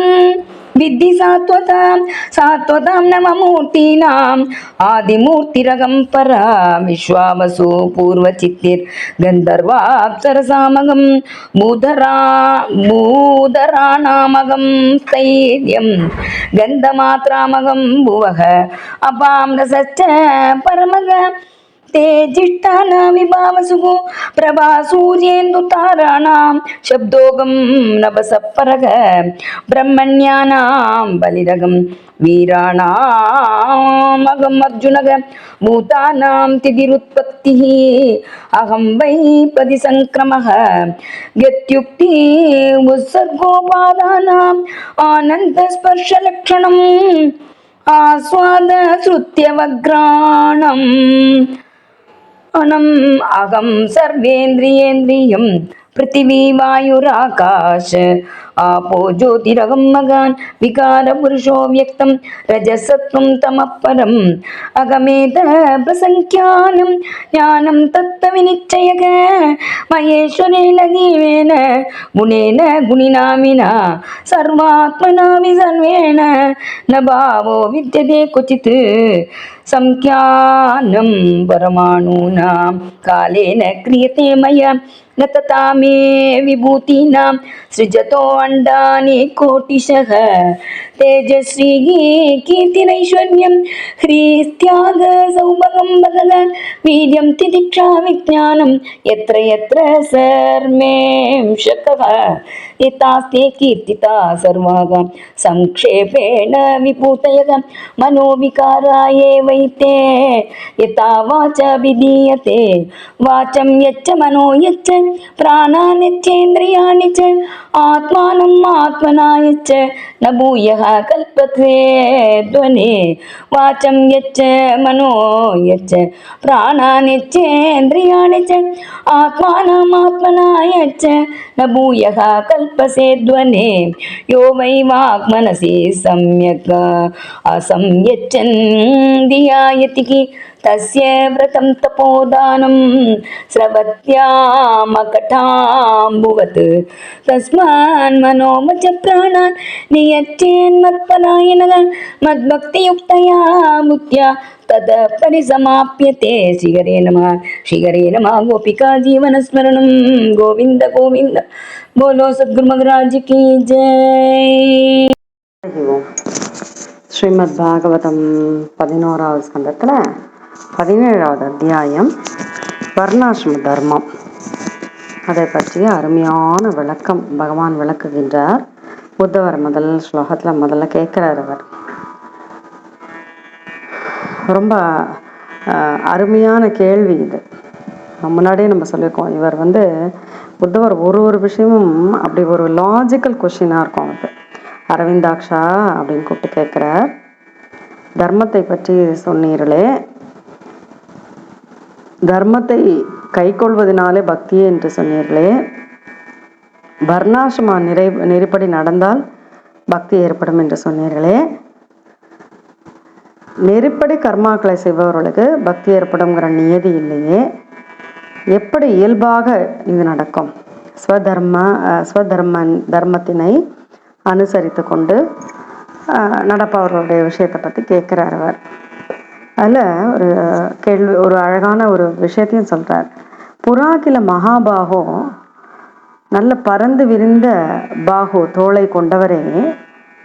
विद्धि सात्वतां नवमूर्तीनाम् आदिमूर्तिरगं परा विश्वावसु पूर्वचित्तिर्गन्धर्वाप्सरसामगं भूधराणामगं स्थैर्यं गन्धमात्रामगं भुवः अपां रसश्च परमग तेजिष्ठानां विभावसुः प्रभासूर्येन्दुताराणां शब्दोगं नभसपरग ब्रह्मण्यानां बलिरगं वीराणामगम् अर्जुनग भूतानां तिथिरुत्पत्तिः अहं वै प्रतिसङ्क्रमः गत्युक्ति उत्सर्गोपादानाम् आनन्दस्पर्शलक्षणम् आस्वादश्रुत्यवग्राणम् अनम् अहं सर्वेन्द्रियेन्द्रियं पृथिवी वायुराकाश आपो ज्योतिरहं मगान् विकारपुरुषो व्यक्तं रजसत्वं तमः परम् अगमेत प्रसङ्ख्यानं ज्ञानं तत्त्वविनिश्चयः महेश्वरेण जीवेन गुणेन गुणिना विना सर्वात्मना विसर्वेण न भावो विद्यते क्वचित् संख्यानं परमाणूनां कालेन क्रियते मया न तथा मे विभूतीनां सृजतो अण्डानि कोटिशः तेजश्रीः कीर्तिरैश्वर्यं ह्रीस्त्याग सौभगं भगः वीर्यं तितिक्षा विज्ञानं यत्र यत्र सर्वेंशकः एतास्ते कीर्तिता सर्वाः संक्षेपेण विभूतयः मनोविकारा एवैते यथा वाचा विधीयते वाचं यच्च मनो यच्च प्राणान् यच्चेन्द्रियाणि च आत्मानम् आत्मना यच्च न भूयः कल्पते ध्वनि वाचं यच्च मनो यच्च प्राणानि यच्चेन्द्रियाणि च आत्मानमात्मना यच्च न भूयः कल्पसे ध्वनि यो वै वाक्मनसि सम्यक् असंयच्छन् धियायति तस्य व्रतं तपोदानं स्रवत्यामकटाम्बुवत् तस्मान् मनोमच प्राणान् नियच्चेन्मत्परायणः मद्भक्तियुक्तया बुद्ध्या ततः परिसमाप्यते. श्रीहरे नमः. गोपिका जीवनस्मरणं गोविन्द गोविन्द. बोलो सद्गुरु महाराज की जय. ஸ்ரீமத் பாகவதம் 11வது ஸ்கந்தத்தில் 17வது அத்தியாயம் வர்ணாசிரம தர்மம். அதை பற்றிய அருமையான விளக்கம் பகவான் விளக்குகின்றார். புத்தவர் முதல் ஸ்லோகத்தில் முதல்ல கேட்குறார். அவர் ரொம்ப அருமையான கேள்வி இது. முன்னாடியே நம்ம சொல்லியிருக்கோம், இவர் புத்தவர் ஒரு விஷயமும் அப்படி ஒரு லாஜிக்கல் கொஷினாக இருக்கும். அது அரவிந்தாக்ஷா அப்படின்னு கூப்பிட்டு கேட்குறார். தர்மத்தை பற்றி சொன்னீர்களே, தர்மத்தை கை கொள்வதனாலே பக்தியே என்று சொன்னீர்களே, வர்ணாசிரம நெறிப்படி நடந்தால் பக்தி ஏற்படும் என்று சொன்னீர்களே, நெறிப்படி கர்மாக்களை செய்பவர்களுக்கு பக்தி ஏற்படும்ங்கிற நியதி இல்லையே, எப்படி இயல்பாக இது நடக்கும்? தர்மத்தினை அனுசரித்து கொண்டு நடப்பவர்களுடைய விஷயத்தை பற்றி கேட்குறார் அவர். அதில் ஒரு கேள்வி, ஒரு அழகான ஒரு விஷயத்தையும் சொல்கிறார். புறாக்கில மகாபாகோ, நல்ல பறந்து விரிந்த பாகோ தோளை கொண்டவரே,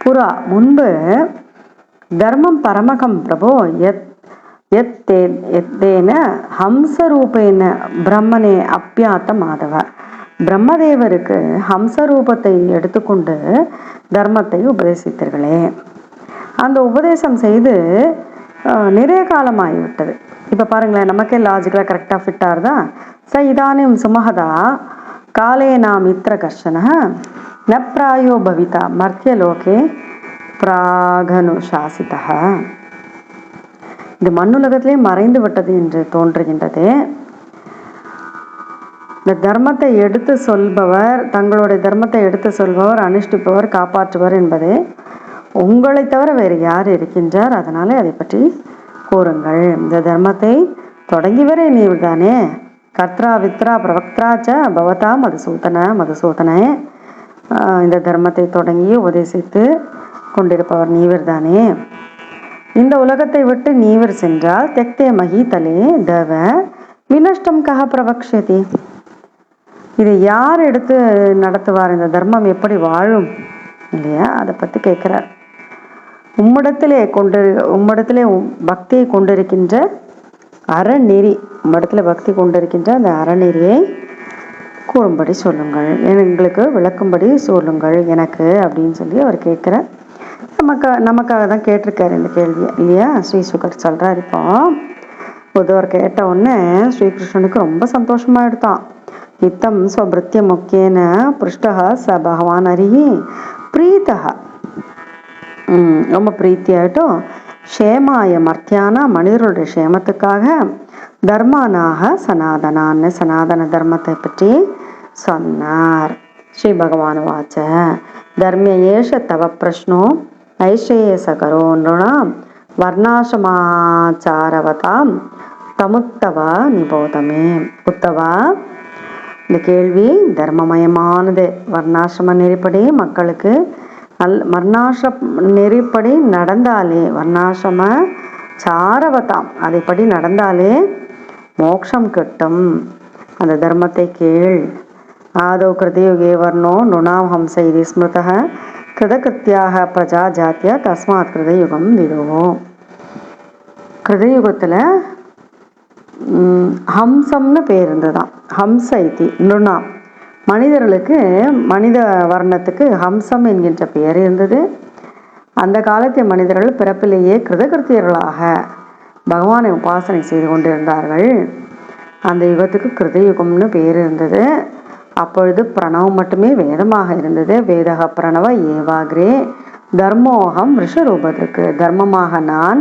புறா முன்பு தர்மம் பரமகம் பிரபோ எத்தேன ஹம்சரூபேன பிரம்மனே அப்பியாத்த மாதவ. பிரம்மதேவருக்கு ஹம்சரூபத்தை எடுத்துக்கொண்டு தர்மத்தை உபதேசித்தீர்களே, அந்த உபதேசம் செய்து நிறைய காலமாகிவிட்டது. இப்போ பாருங்களேன், நமக்கே லாஜிக்கலாக கரெக்டாக ஃபிட்டாக இருந்தா ச இதானிம் சுமஹதா காலே நாம் இத்திர கர்ஷன ந பிராயோ பவிதா மர்த்தியலோகே பிராகனுசாசிதா. இது மண்ணுலகத்திலே மறைந்து விட்டது என்று தோன்றுகின்றது. இந்த தர்மத்தை எடுத்து சொல்பவர், தங்களுடைய தர்மத்தை எடுத்து சொல்பவர், அனுஷ்டிப்பவர், காப்பாற்றுவர் என்பது உங்களை தவிர வேறு யார் இருக்கின்றார்? அதனாலே அதை பற்றி கூறுங்கள். இந்த தர்மத்தை தொடங்கிவரே நீர் தானே. கர்த்ரா வித்ரா பிரவக்திராச்ச பவதா மதுசூதனே. இந்த தர்மத்தை தொடங்கி உபதேசித்து கொண்டிருப்பவர் நீவர் தானே. இந்த உலகத்தை விட்டு நீவர் சென்றால் தெக்தே மகி தலே தவ வினஷ்டம் கஹ பிரவக்ஷதி. இதை யார் எடுத்து நடத்துவார்? இந்த தர்மம் எப்படி வாழும் இல்லையா? அதை பற்றி கேட்குறார். உம்மிடத்திலே பக்தியை கொண்டிருக்கின்ற அறநெறி, உம்மிடத்தில் பக்தி கொண்டிருக்கின்ற அந்த அறநெறியை கூறும்படி சொல்லுங்கள், எங்களுக்கு விளக்கும்படி சொல்லுங்கள் எனக்கு அப்படின்னு சொல்லி அவர் கேட்குறார். நமக்காக தான் கேட்டிருக்காரு இந்த கேள்வியை இல்லையா? ஸ்ரீ சுகர் சொல்கிறார். இப்போ புத்தவர் கேட்ட உடனே ஸ்ரீகிருஷ்ணனுக்கு ரொம்ப சந்தோஷமாக எடுத்தான். இத்தம் ஸ்வபிருத்திய முக்கியன பிருஷ்டா ச பகவான் அருகி பிரீத்தா, ரொம்ப பிரீத்தியாயிட்டும். க்ஷேமாய மர்த்தியான, மனிதர்களுடைய க்ஷேமத்துக்காக தர்மானாக சனாதனான்னு சனாதன தர்மத்தை பற்றி சொன்னார். ஸ்ரீ பகவான் வாச்ச தர்மிய ஏஷ தவ பிரஷ்னோ ஐஷேயசகரோ நிருணாம் வர்ணாசிரமாச்சாரவதாம் தமுத்தவா நிபோதமே. உத்தவா, இந்த கேள்வி தர்மமயமானது. வர்ணாசிரம நெறிப்படி மக்களுக்கு வர்ணாசிரம நெறிப்படி நடந்தாலே, வர்ணாசிரம சாரவதாம் அதைப்படி நடந்தாலே மோட்சம் கிட்டும். அந்த தர்மத்தை கேள். ஆதோ கிருதயுகே வர்ணோ நுணாம் ஹம்ச இது ஸ்மிருதः கிருதகிருத்தியாக பிரஜா ஜாத்தியா தஸ்மாத் கிருதயுகம் விடுவோ. கிருதயுகத்தில் ஹம்சம்னு பேர் இருந்ததுதான். ஹம்ச இதி நுணாம், மனிதர்களுக்கு, மனித வர்ணத்துக்கு ஹம்சம் என்கின்ற பெயர் இருந்தது. அந்த காலத்திய மனிதர்கள் பிறப்பிலேயே கிருதகிருத்தியர்களாக பகவானை உபாசனை செய்து கொண்டிருந்தார்கள். அந்த யுகத்துக்கு கிருதயுகம்னு பேர் இருந்தது. அப்பொழுது பிரணவம் மட்டுமே வேதமாக இருந்தது. வேதக பிரணவ ஏவாகிரே தர்மோகம் விஷரூபத்திற்கு, தர்மமாக நான்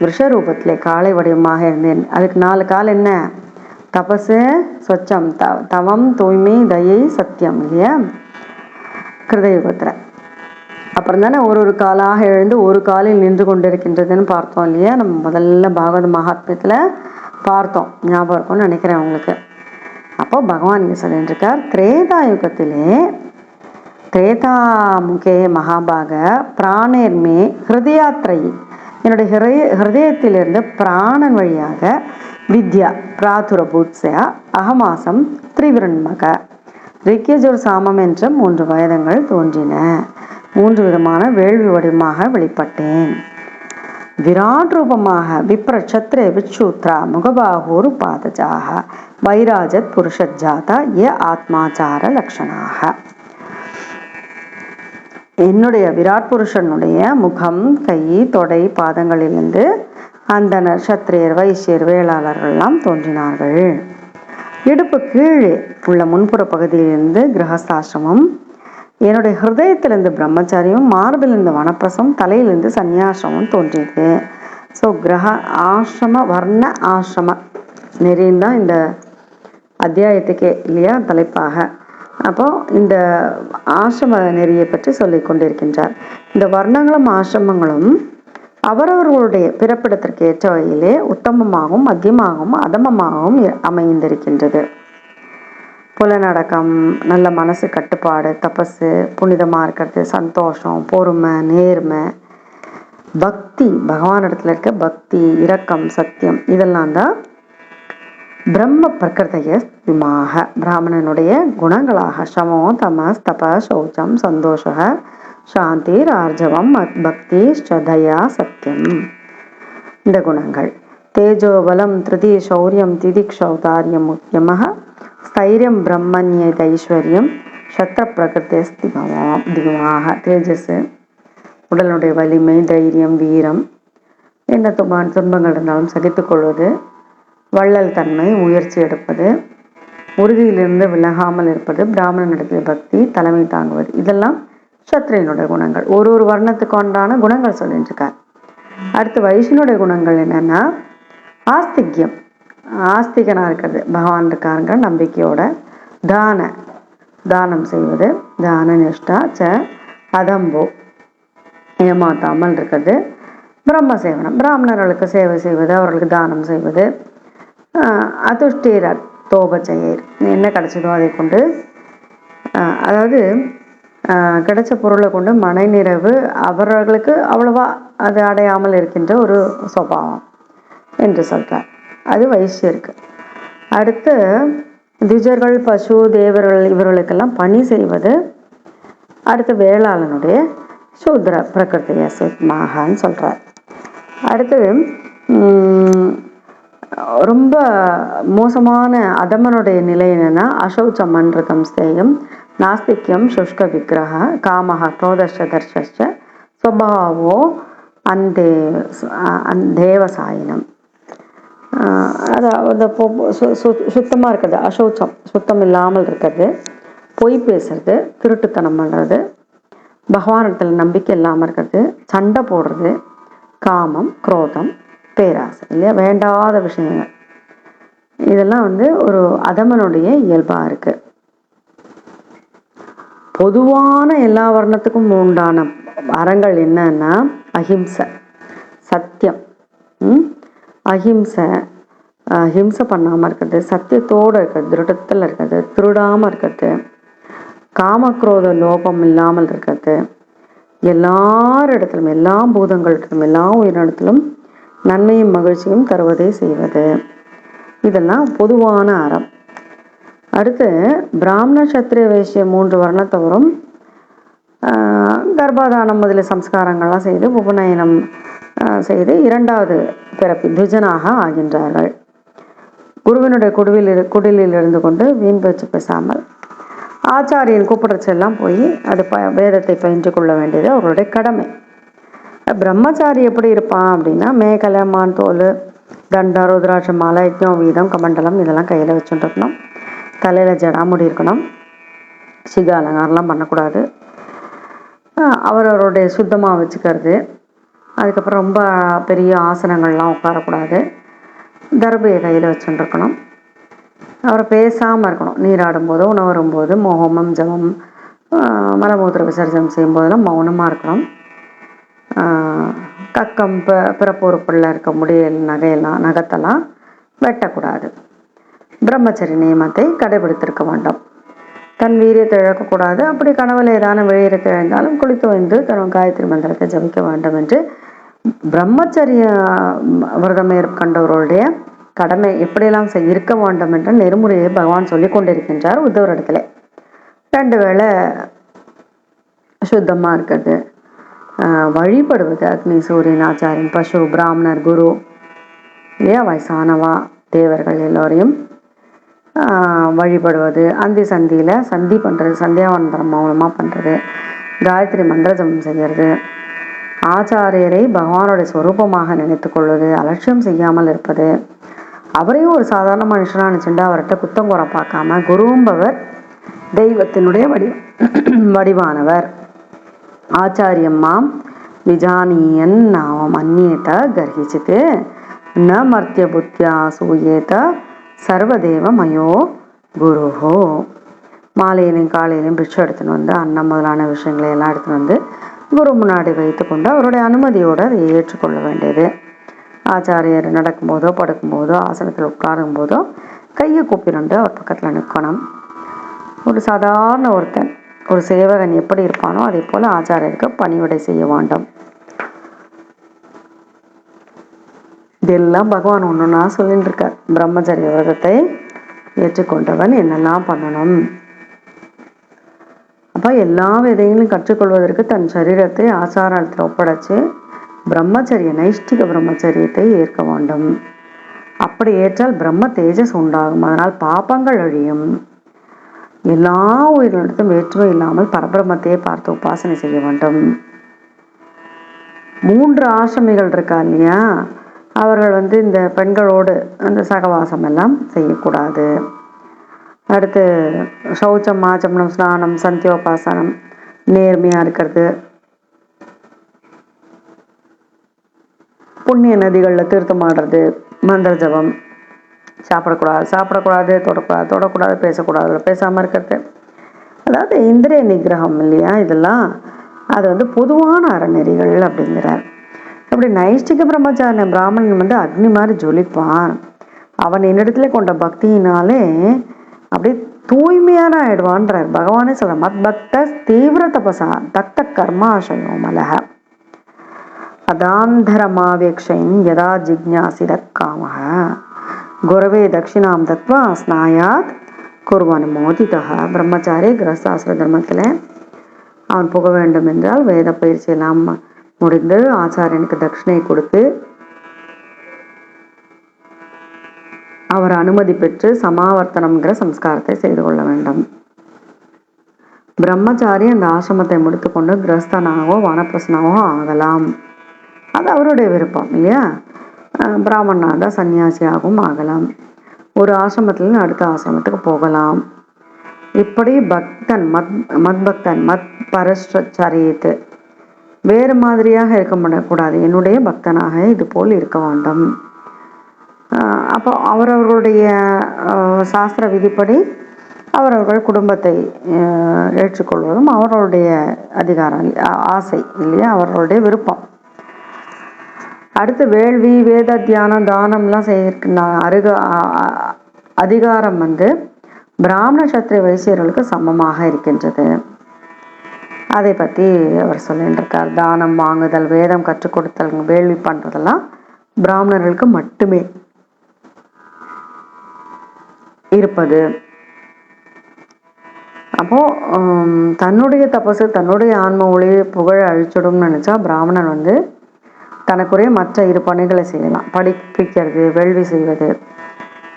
விஷரூபத்திலே காளை வடிவமாக இருந்தேன். அதுக்கு 4 கால் என்ன? தபசு, சொச்சம், தவம், தூய்மை, தயை, சத்தியம் இல்லையா கிருதயுகத்தில். அப்புறம் தானே ஒரு காலாக எழுந்து ஒரு காலில் நின்று கொண்டிருக்கின்றதுன்னு பார்த்தோம் இல்லையா, நம்ம முதல்ல பாகவத மகாத்மியத்தில் பார்த்தோம், ஞாபகம் இருக்கும்னு நினைக்கிறேன் உங்களுக்கு. அப்போ பகவான் இங்கே சொல்லிட்டுருக்கார், திரேதாயுகத்திலே திரேதாமுகே மகாபாக பிராணேர்மே ஹிருதயாத்திரை, என்னுடைய ஹிருதயத்திலிருந்து பிராணன் வழியாக வித்யா பிராதுரபூத்ஸயா அகமாசம் திரிவிரண்மக ரிக்யஜுர் சாமம் என்ற 3 வேதங்கள் தோன்றின. 3 விதமான வேள்வி வடிவமாக வெளிப்பட்டேன். விராட் ரூபமாக விப்ர சத்ரே விச்சூத்ரா முகபாகூர் பாதஜாக வைராஜத் புருஷஜாதா ஏ ஆத்மாச்சார லக்ஷணாக. என்னுடைய விராட் புருஷனுடைய முகம், கை, தொடை, பாதங்களிலிருந்து அந்த நட்சத்திரியர், வைசியர், வேளாளர்கள் எல்லாம் தோன்றினார்கள். இடுப்பு கீழே உள்ள முன்புற பகுதியிலிருந்து கிரகஸ்தாசிரமம், என்னுடைய ஹிருதயத்திலிருந்து பிரம்மச்சாரியும், மார்பிலிருந்து வனப்பிரசம், தலையிலிருந்து சந்நியாசிரமம் தோன்றியது. ஸோ கிரக ஆசிரம வர்ண ஆசிரம நெறின்னு தான் இந்த அத்தியாயத்துக்கே இல்லையா தலைப்பாக. அப்போ இந்த ஆசிரம நெறியை பற்றி சொல்லி கொண்டிருக்கின்றார். இந்த வர்ணங்களும் ஆசிரமங்களும் அவரவர்களுடைய பிறப்பிடத்திற்கு ஏற்ற வகையிலே உத்தமமாகவும் மத்தியமாகவும் அதமமாகவும் அமைந்திருக்கின்றது. புலனடக்கம், நல்ல மனசு கட்டுப்பாடு, தபஸு, புனிதமாக இருக்கிறது, சந்தோஷம், பொறுமை, நேர்மை, பக்தி, பகவானிடத்தில் இருக்க பக்தி, இரக்கம், சத்தியம், இதெல்லாம் தான் பிரம்ம பிரகிருதைய விமாக பிராமணனுடைய குணங்களாக சமோ தமஸ் தப சௌச்சம் சந்தோஷ சாந்தி ஆர்ஜவம் பக்தி ஸ்ரதயா சத்தியம், இந்த குணங்கள். தேஜோபலம் திருதி சௌரியம் திதிக்ஷௌதாரியம் முக்கியமாக ஸ்தைரியம் பிரம்மண்யதைஸ்வரியம் சத்திர பிரகிருத்தே திகமாக. தேஜஸ் உடலுடைய வலிமை, தைரியம், வீரம், என்ன துன்பங்கள் இருந்தாலும் சகித்துக்கொள்வது, வள்ளல் தன்மை, முயற்சி எடுப்பது, உறுதியிலிருந்து விலகாமல் இருப்பது, பிராமணனிடத்தில் பக்தி, தலைமை தாங்குவது, இதெல்லாம் சத்திரியனுடைய குணங்கள். ஒரு வர்ணத்துக்கு உண்டான குணங்கள் சொல்லிட்டு இருக்கார். அடுத்து வைஷ்ணனுடைய குணங்கள் என்னன்னா ஆஸ்திக்யம், ஆஸ்திகனாக இருக்கிறது, பகவான் இருக்காருங்க நம்பிக்கையோட, தானம் செய்வது, தான நிஷ்டா ச அதம்போ ஏமாத்தாமல் இருக்கிறது, பிரம்ம சேவனம் பிராமணர்களுக்கு சேவை செய்வது, அவர்களுக்கு தானம் செய்வது, அதுஷ்டீரர் தோபச்செயர் என்ன கிடைச்சதோ அதை கொண்டு, அதாவது கிடைச்ச பொருளை கொண்டு மன நிறைவு அவர்களுக்கு அவ்வளவா அது அடையாமல் இருக்கின்ற ஒரு சுபாவம் என்று சொல்கிறார். அது வைசியருக்கு. அடுத்து திஜர்கள், பசு, தேவர்கள் இவர்களுக்கெல்லாம் பணி செய்வது. அடுத்து வேளாளனுடைய சூத்ர பிரகிருத்திய சுத்மாகன்னு சொல்கிறார். அடுத்தது ரொம்ப மோசமான அதமனுடைய நிலை என்னன்னா அசௌச்சம் அன்றுதம் ஸ்தேயம் நாஸ்திக்யம் சுஷ்க விக்கிரக காமஹ குரோதஷ்ட தர்ஷஷ்ட ஸ்வபாவோ தேவசாயினம். அதாவது சுத்தமாக இருக்கிறது, அசௌச்சம் சுத்தம் இல்லாமல் இருக்கிறது, பொய் பேசுறது, திருட்டுத்தனம் பண்ணுறது, பகவானிடத்தில் நம்பிக்கை இல்லாமல் இருக்கிறது, சண்டை போடுறது, காமம், குரோதம், பேராசை இல்லையா, வேண்டாத விஷயங்கள், இதெல்லாம் ஒரு அதமனுடைய இயல்பாக இருக்குது. பொதுவான எல்லா வர்ணத்துக்கும் உண்டான அறங்கள் என்னன்னா அஹிம்சை, சத்தியம், அஹிம்சை பண்ணாமல் இருக்கிறது, சத்தியத்தோடு இருக்கிறது, திருடத்தில் இருக்கிறது, திருடாமல் இருக்கிறது, காமக்ரோத லோபம் இல்லாமல் இருக்கிறது, எல்லாரிடத்திலும் எல்லா பூதங்களிடத்திலும் எல்லா உயிரினத்திலும் நன்மையும் மகிழ்ச்சியும் தருவதை செய்வது, இதெல்லாம் பொதுவான அறம். அடுத்து பிராமண சத்திரிய வைசிய 3 வர்ணத்தவரும் கர்ப்பாதானம் முதலிய சம்ஸ்காரங்கள்லாம் செய்து உபநயனம் செய்து 2வது பிறப்பு துஜனாக ஆகின்றார்கள். குருவினுடைய குடிலில் இருந்து கொண்டு வீண் பேச்சு பேசாமல் ஆச்சாரியன் கூப்பிடச்செல்லாம் போய் அது வேதத்தை பயின்று கொள்ள வேண்டியது அவர்களுடைய கடமை. பிரம்மச்சாரி எப்படி இருப்பான் அப்படின்னா மேகலை, மான் தோல், தண்டம், ருத்ராட்ச மாலை, யஜ்ஞம், வீதம், கமண்டலம் இதெல்லாம் கையில் வச்சுட்டு இருக்கணும். தலையில் ஜடாமுடி இருக்கணும். சிகா அலங்காரம்லாம் பண்ணக்கூடாது. அவரவருடைய சுத்தமாக வச்சுக்கிறது. அதுக்கப்புறம் ரொம்ப பெரிய ஆசனங்கள்லாம் உட்காரக்கூடாது. தர்பையை கையில் வச்சுட்டுருக்கணும். அவரை பேசாமல் இருக்கணும். நீராடும் போதோ உணவரும்போது ஹோமம் ஜபம் மலமூத்திர விசர்ஜனம் செய்யும்போதெல்லாம் மௌனமாக இருக்கணும். கக்கம் பிறப்பொறுப்பில் இருக்க முடியல் நகத்தெல்லாம் வெட்டக்கூடாது. பிரம்மச்சரி நியமத்தை கடைபிடித்திருக்க வேண்டும். தன் வீரியத்தை இழக்கக்கூடாது. அப்படி கனவுல ஏதான வெளியிடத்தை இழந்தாலும் குளித்து வந்து தன் காயத்ரி மந்திரத்தை ஜபிக்க வேண்டும் என்று பிரம்மச்சரிய விரதம் மேற்கொண்டவர்களுடைய கடமை எப்படியெல்லாம் இருக்க வேண்டும் என்ற நெறிமுறையை பகவான் சொல்லி கொண்டிருக்கின்றார் உத்தவரிடத்துல. 2 வேளை சுத்தமாக இருக்கிறது, வழிபடுவது அக்னி சூரியன் ஆச்சாரியன் பசு பிராமணர் குரு இல்லையா, வயசானவா தேவர்கள் எல்லோரையும் வழிபடுவது, அந்தி சந்தியில் சந்தி பண்ணுறது, சந்தியாவந்தரம் மௌனமாக பண்ணுறது, காயத்ரி மந்திர ஜபம் செய்கிறது, ஆச்சாரியரை பகவானுடைய ஸ்வரூபமாக நினைத்து கொள்வது, அலட்சியம் செய்யாமல் இருப்பது, அவரையும் ஒரு சாதாரண மனுஷனாக நினச்சுட்டு அவர்கிட்ட குத்தம் குறை பார்க்காம குரும்பவர் தெய்வத்தினுடைய வடிவானவர் ஆச்சாரியம்மாம் விஜானியன் நாமம் அந்நியத கர்ஹிச்சித்து ந மர்த்திய புத்தியா சூயேத சர்வதேவ மயோ குருஹோ. மாலையிலையும் காலையிலையும் பிட்சை எடுத்துன்னு வந்து அன்னம் முதலான விஷயங்களை எல்லாம் எடுத்துன்னு வந்து குரு முன்னாடி வைத்து கொண்டு அவருடைய அனுமதியோடு அதை ஏற்றுக்கொள்ள வேண்டியது. ஆச்சாரியர் நடக்கும்போதோ படுக்கும்போதோ ஆசனத்தில் உட்காரும் போதோ கையை கூப்பிட்டு அவர் பக்கத்தில் நிற்கணும். ஒரு சாதாரண ஒருத்தன் ஒரு சேவகன் எப்படி இருப்பானோ அதே போல் ஆச்சாரியருக்கு பணிவிடை செய்ய வேண்டும். இதெல்லாம் பகவான் ஒன்றுன்னா சொல்லிட்டு இருக்கார். பிரம்மச்சரிய விரதத்தை ஏற்றுக்கொண்டவன் என்னெல்லாம் பண்ணணும். அப்போ எல்லா விதைகளும் கற்றுக்கொள்வதற்கு தன் சரீரத்தை ஆச்சாரத்தில் ஒப்படைச்சு பிரம்மச்சரிய நைஷ்டிக பிரம்மச்சரியத்தை ஏற்க வேண்டும். அப்படி ஏற்றால் பிரம்ம தேஜஸ் உண்டாகும். அதனால் பாபங்கள் அழியும். எல்லா உயிரினத்திலும் வேற்றுமை இல்லாமல் பரபிரம்மத்தையே பார்த்து உபாசனை செய்ய வேண்டும். 3 ஆசிரமிகள் இருக்கா இல்லையா, அவர்கள் இந்த பெண்களோடு அந்த சகவாசம் எல்லாம் செய்யக்கூடாது. அடுத்து சௌச்சம் ஆச்சமனம் ஸ்நானம் சந்தியோபாசனம் நேர்மையாக இருக்கிறது, புண்ணிய நதிகளில் தீர்த்தம் ஆடுறது, மந்திர ஜபம், சாப்பிடக்கூடாது தொடக்கூடாது பேசாமல் இருக்கிறது, அதாவது இந்திரிய நிகிரகம் இல்லையா, இதெல்லாம் அது பொதுவான அறநெறிகள் அப்படிங்கிறார். அப்படி நைஷ்டிக பிரம்மச்சாரிய பிராமணன் அக்னி மாதிரி ஜொலிப்பான். அவன் என்னிடத்துல கொண்ட பக்தியினாலே அப்படி தூய்மையான ஆயிடுவான்றார். பகவானே சொல்ற மத் பக்த தீவிர தபசா தக்த கர்மாசயோமலக அதாந்தரமாவேக்ஷன் யதா ஜிக்ஞாசித காமஹ குரவே தட்சிணாம் தத்வா ஸ்நாயாத் குர்வன் மோதிதா. பிரம்மச்சாரி கிரஸ்தாசிர தர்மத்தில் அவன் புக வேண்டும் என்றால் வேத பயிற்சியெல்லாம் முடிந்து ஆச்சாரியனுக்கு தட்சிணை கொடுத்து அவர் அனுமதி பெற்று சமாவர்த்தனம்ங்கிற சம்ஸ்காரத்தை செய்து கொள்ள வேண்டும். பிரம்மச்சாரி அந்த ஆசிரமத்தை முடித்துக்கொண்டு கிரஸ்தனாகவோ வனப்பிரசனாகவோ ஆகலாம். அது அவருடைய விருப்பம் இல்லையா. பிராமணனாக சன்னியாசியாகவும் ஆகலாம். ஒரு ஆசிரமத்தில் அடுத்த ஆசிரமத்துக்கு போகலாம். இப்படி பக்தன் மத்பக்தன் மத் பரஸ்சரியத்து வேறு மாதிரியாக இருக்க கூடாது. என்னுடைய பக்தனாக இது போல் இருக்க வேண்டும். அப்போ அவரவர்களுடைய சாஸ்திர விதிப்படி அவரவர்கள் குடும்பத்தை ஏற்றுக்கொள்வதும் அவர்களுடைய அதிகாரம் ஆசை இல்லையா, அவர்களுடைய விருப்பம். அடுத்து வேள்வி வேத தியானம் தானம்லாம் செய்ய அதிகாரம் பிராமண சத்திரிய வைசியர்களுக்கு சமமாக இருக்கின்றது. அதை பற்றி அவர் சொல்லிட்டு இருக்கார். தானம் வாங்குதல், வேதம் கற்றுக் கொடுத்தல், வேள்வி பண்ணுறதெல்லாம் பிராமணர்களுக்கு மட்டுமே இருப்பது. அப்போ தன்னுடைய தபசு தன்னுடைய ஆன்ம ஒளி புகழ அழிச்சிடும்னு நினைச்சா பிராமணன் தனக்குரிய மற்ற 2 பணிகளை செய்யலாம். படிப்பிக்கிறது, வேள்வி செய்வது,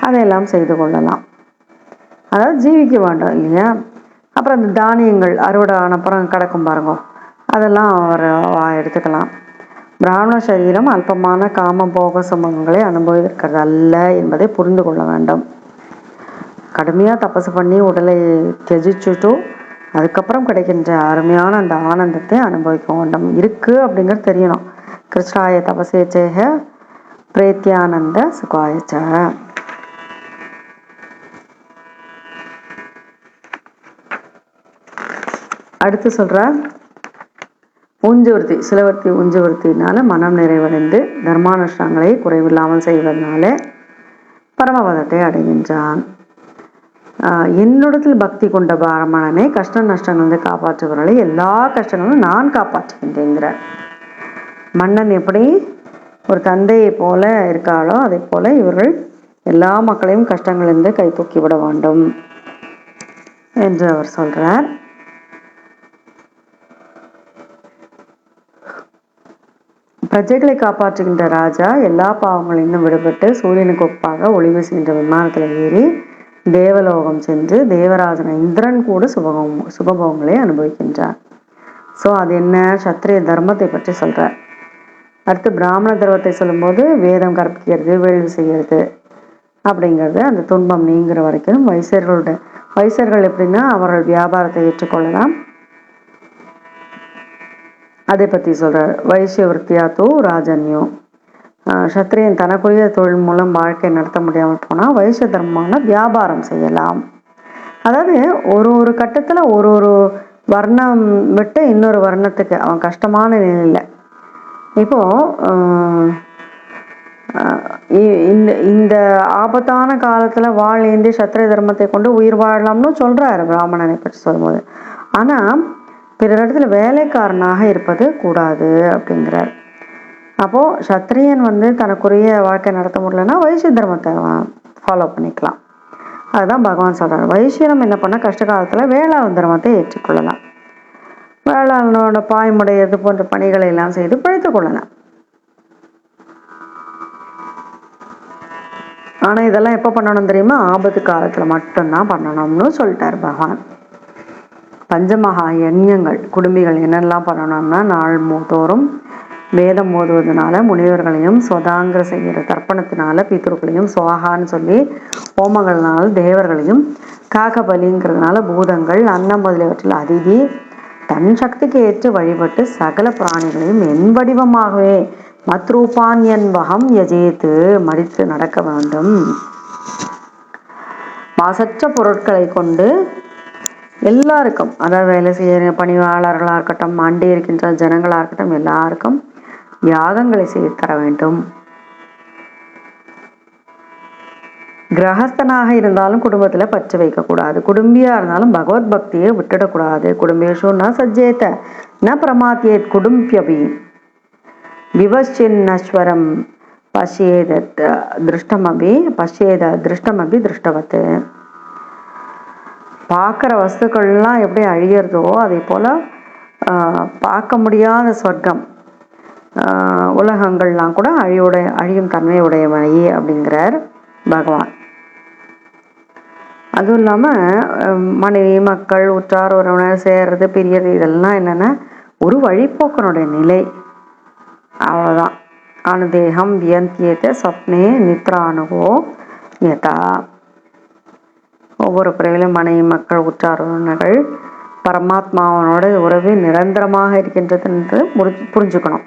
அதையெல்லாம் செய்து கொள்ளலாம். அதாவது ஜீவிக்க வேண்டாம் இல்லையா. அப்புறம் அந்த தானியங்கள் அறுவடை ஆனப்புறம் கிடக்கும் பாருங்க, அதெல்லாம் அவர் எடுத்துக்கலாம். பிராமண சரீரம் அல்பமான காம போக சம்பவங்களை அனுபவிக்கிறது அல்ல என்பதை புரிந்து கொள்ள வேண்டும். கடுமையாக தபசு பண்ணி உடலை தியஜிச்சுட்டோ அதுக்கப்புறம் கிடைக்கின்ற அருமையான அந்த ஆனந்தத்தை அனுபவிக்க வேண்டும். இருக்குது அப்படிங்கிறது தெரியணும். கிருஷ்ணாய தபசேச்சேக பிரேத்தியானந்த சுகாயச்ச. அடுத்து சொல்ற ஊஞ்சவர்த்தி சிலவர்த்தி ஊஞ்சவர்த்தினால மனம் நிறைவடைந்து தர்மானுஷ்டானங்களை குறைவில்லாமல் செய்வதனால பரமபதத்தை அடைகின்றான். என்னிடத்தில் பக்தி கொண்ட பிராமணனை கஷ்ட நஷ்டங்களை காப்பாற்றுபவர்களை எல்லா கஷ்டங்களும் நான் காப்பாற்றுகின்றேங்கிறார். மன்னன் எப்படி ஒரு தந்தையை போல இருக்காளோ அதே போல இவர்கள் எல்லா மக்களையும் கஷ்டங்களிலிருந்து கை தூக்கி விட வேண்டும் என்று அவர் சொல்றார். பிரஜைகளை காப்பாற்றுகின்ற ராஜா எல்லா பாவங்களிலிருந்தும் விடுபட்டு சூரியனுக்கு ஒப்பாக ஒளி வீசுகின்ற விமானத்தில் ஏறி தேவலோகம் சென்று தேவராஜன இந்திரன் கூட சுகபோகங்களை அனுபவிக்கின்றார். ஸோ அது என்ன, சத்திரிய தர்மத்தை பற்றி சொல்றார். அடுத்து பிராமண தர்மத்தை சொல்லும்போது வேதம் கற்பிக்கிறது, வேள்வி செய்கிறது அப்படிங்கிறது அந்த துன்பம் நீங்கிற வரைக்கும் வைசியர்கள் எப்படின்னா அவர்கள் வியாபாரத்தை ஏற்றுக்கொள்ளலாம், அதை பற்றி சொல்றார். வைசியவர்த்தியாத்தோ ராஜன்யோ, சத்திரியன் தனக்குரிய தொழில் மூலம் வாழ்க்கை நடத்த முடியாமல் போனால் வைசிய தர்மமான வியாபாரம் செய்யலாம். அதாவது ஒரு கட்டத்தில் ஒரு வர்ணம் விட்டு இன்னொரு வர்ணத்துக்கு அவன் கஷ்டமான நிலையில் இப்போ இந்த ஆபத்தான காலத்தில் ஏந்தி சத்திரிய தர்மத்தை கொண்டு உயிர் வாழலாம்னு சொல்றாரு பிராமணனை பற்றி சொல்லும்போது. ஆனால் பிற இடத்துல வேலைக்காரனாக இருப்பது கூடாது அப்படிங்கிறார். அப்போது சத்திரியன் தனக்குரிய வாழ்க்கை நடத்த முடியலன்னா வைசிய தர்மத்தை ஃபாலோ பண்ணிக்கலாம். அதுதான் பகவான் சொல்கிறார். வைசியனம் என்ன பண்ணால் கஷ்ட காலத்தில் வேளாண் தர்மத்தை ஏற்றுக்கொள்ளலாம், வேளாணோட பாய்முடையது போன்ற பணிகளை எல்லாம் செய்து பிழைத்து கொள்ளலாம். ஆனால் இதெல்லாம் எப்போ பண்ணணும் தெரியுமா, ஆபத்து காலத்தில் மட்டும்தான் பண்ணணும்னு சொல்லிட்டார் பகவான். பஞ்சமகா யஜ்ஞங்கள் குடும்பிகள் என்னெல்லாம் பண்ணணும்னா, நாள் தோறும் வேதம் ஓதுவதனால முனிவர்களையும் சொதாங்கிற செய்கிற தர்ப்பணத்தினால பித்ருக்களையும் சுவாகான்னு சொல்லி ஹோமங்கள்னால தேவர்களையும் காக்கபலிங்கிறதுனால பூதங்கள் அன்னம் முதலியவற்றில் அதிதி தன் சக்திக்கு ஏற்று வழிபட்டு சகல பிராணிகளையும் என் வடிவமாகவே மத்ரூபான்யன்வகம் யஜேத்து மடித்து நடக்க வேண்டும். மாசற்ற பொருட்களை கொண்டு எல்லாருக்கும், அதாவது வேலை செய்ய பணியாளர்களாக இருக்கட்டும், அண்டி இருக்கின்ற ஜனங்களாக இருக்கட்டும், எல்லாருக்கும் யாகங்களை செய்து தர வேண்டும். கிரகஸ்தனாக இருந்தாலும் குடும்பத்துல பற்று வைக்கக்கூடாது, குடும்பியா இருந்தாலும் பகவத் பக்தியை விட்டுடக்கூடாது. குடும்பேஷு ந சஜ்ஜேத ந பிரமாத்தியேத் குடும்பியபி விவச்சின்னஸ்வரம் பஷ்யேத திருஷ்டமபி திருஷ்டவத்து. பார்க்குற வஸ்துக்கள்லாம் எப்படி அழியிறதோ அதே போல் பார்க்க முடியாத சொர்க்கம் உலகங்கள்லாம் கூட அழியும் தன்மை உடையவை அப்படிங்கிறார் பகவான். அதுவும் இல்லாமல் மனைவி மக்கள் உற்றார் உறவினர் சேர்றது பிரியறது இதெல்லாம் என்னென்னா ஒரு வழிபோக்கனுடைய நிலை, அவ்வளோதான். அனுதேகம் வியந்தியத்தை சொப்னே நித்ரானுகோ யதா. ஒவ்வொரு பிறவிலும் மனைவி மக்கள் உற்றார் உறவினர்கள் பரமாத்மாவனோட உறவு நிரந்தரமாக இருக்கின்றது என்று புரிஞ்சுக்கணும்.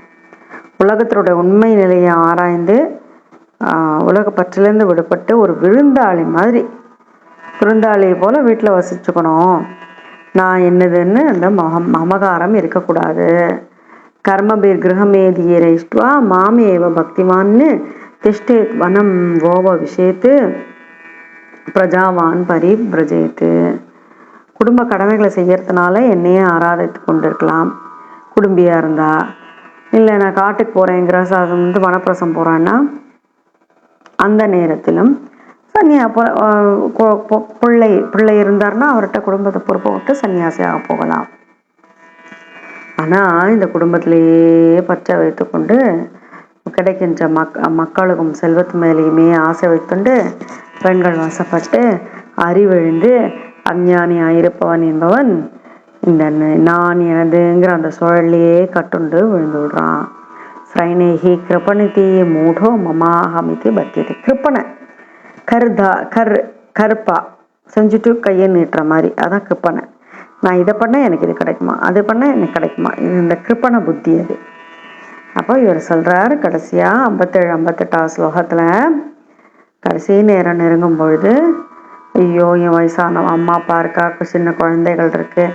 உலகத்தினுடைய உண்மை நிலையை ஆராய்ந்து உலக பற்றிலேருந்து விடுபட்டு ஒரு விருந்தாளியை போல வீட்டில் வசிச்சுக்கணும். நான் என்னதுன்னு அந்த மமகாரம் இருக்கக்கூடாது. கர்மபீர் கிரகமேதியரைஷ்டுவா மாமேவ பக்திமான்னு திஷ்டேத் வனம் ஓவ விஷயத்து பிரஜாவான் பரிபிரஜேத்து. குடும்ப கடமைகளை செய்யறதுனால என்னையே ஆராதித்து கொண்டிருக்கலாம் குடும்பியா இருந்தா. இல்லை நான் காட்டுக்கு போகிறேங்கிற வனப்பிரசம் போகிறேன்னா அந்த நேரத்திலும் பிள்ளை இருந்தார்னா அவர்கிட்ட குடும்பத்தை பொறுப்பை விட்டு சன்னியாசியாக போகலாம். ஆனால் இந்த குடும்பத்திலேயே பற்ற வைத்து கொண்டு கிடைக்கின்ற மக்களுக்கும் செல்வத்து மேலேயுமே ஆசை வைத்துண்டு பெண்கள் வசப்பட்டு அறிவெழுந்து அஞ்ஞானியாக இருப்பவன் என்பவன் இந்த நான் எனதுங்கிற அந்த சுழலையே கட்டுண்டு விழுந்து விடுறான். ஸ்ரைனேகி கிருப்பணித்தி மூடோ மமாஹமிதி பத்தியது. கிருப்பனை கருப்பா செஞ்சுட்டு கையை நீட்டுற மாதிரி, அதான் கிருப்பனை. நான் இதை பண்ணால் எனக்கு இது கிடைக்குமா, அது பண்ணால் எனக்கு கிடைக்குமா, இது இந்த கிருப்பண புத்தி அது. அப்போ இவர் சொல்கிறார் கடைசியாக 57 58 ஸ்லோகத்தில், கடைசி நேரம் நெருங்கும் பொழுது, ஐயோ என் வயசான அம்மா அப்பா இருக்கா, சின்ன குழந்தைகள் இருக்குது,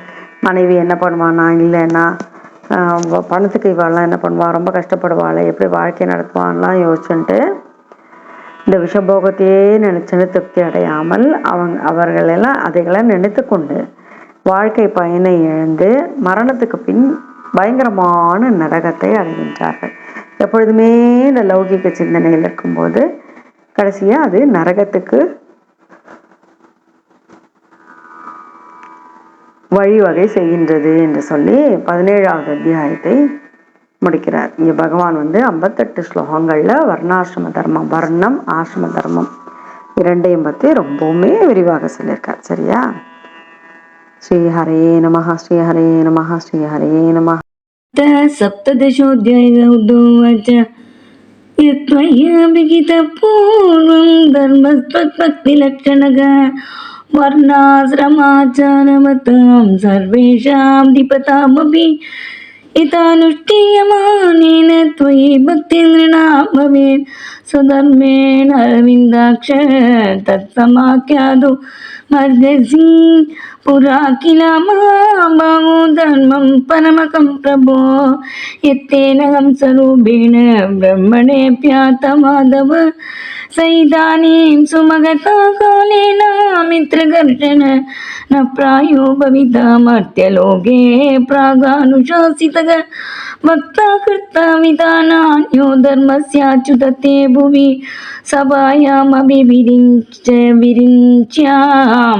மனைவி என்ன பண்ணுவானா, இல்லைன்னா பணத்துக்கு இவாள்லாம் என்ன பண்ணுவா, ரொம்ப கஷ்டப்படுவாள், எப்படி வாழ்க்கை நடத்துவான்லாம் யோசிச்சுட்டு இந்த விஷபோகத்தையே நினைச்சுன்னு திருப்தி அடையாமல் அவர்களெல்லாம் அதைகளை நினைத்து கொண்டு வாழ்க்கை பயனை இழந்து மரணத்துக்கு பின் பயங்கரமான நரகத்தை அடைகின்றார்கள். எப்பொழுதுமே இந்த லௌகிக சிந்தனையில் இருக்கும்போது கடைசியாக அது நரகத்துக்கு வழிவகை செய்கின்றது என்று சொல்லி 17வது அத்தியாயத்தை முடிக்கிறார். இங்கே பகவான் 58 ஸ்லோகங்களில் வர்ணாசிரம தர்மம், வர்ணம் ஆசிரம தர்மம் இரண்டையும் பற்றி ரொம்பவுமே விரிவாக சொல்லியிருக்கார். சரியா? ஸ்ரீஹரே நமஹ ஸ்ரீஹரே நமஹ ஸ்ரீஹரே நமஹ. सप्तदशोऽध्यायः यत्त्वया विहितपूर्वं धर्मस्त्वद्भक्तिलक्षणः वर्णाश्रमाचारमतां सर्वेषां दीपतामपि यथानुष्ठीयमानेन त्वयि भक्तिर्नृणां भवेत् स्वधर्मेण अरविन्दाक्ष तत्समाख्यातु मर्गसि पुरा किल महाबाहो धर्मं परमकं प्रभो यत्तेनहं स्वरूपेण ब्रह्मणेऽप्यातमाधव स इदानीं सुमगता कालेन मित्रघर्षण न प्रायो भविता मर्त्यलोके प्रागानुशासितः भक्ता कृता विधानान्यो धर्मस्याच्युतते भुवि सभायामभिविरिञ्च्यां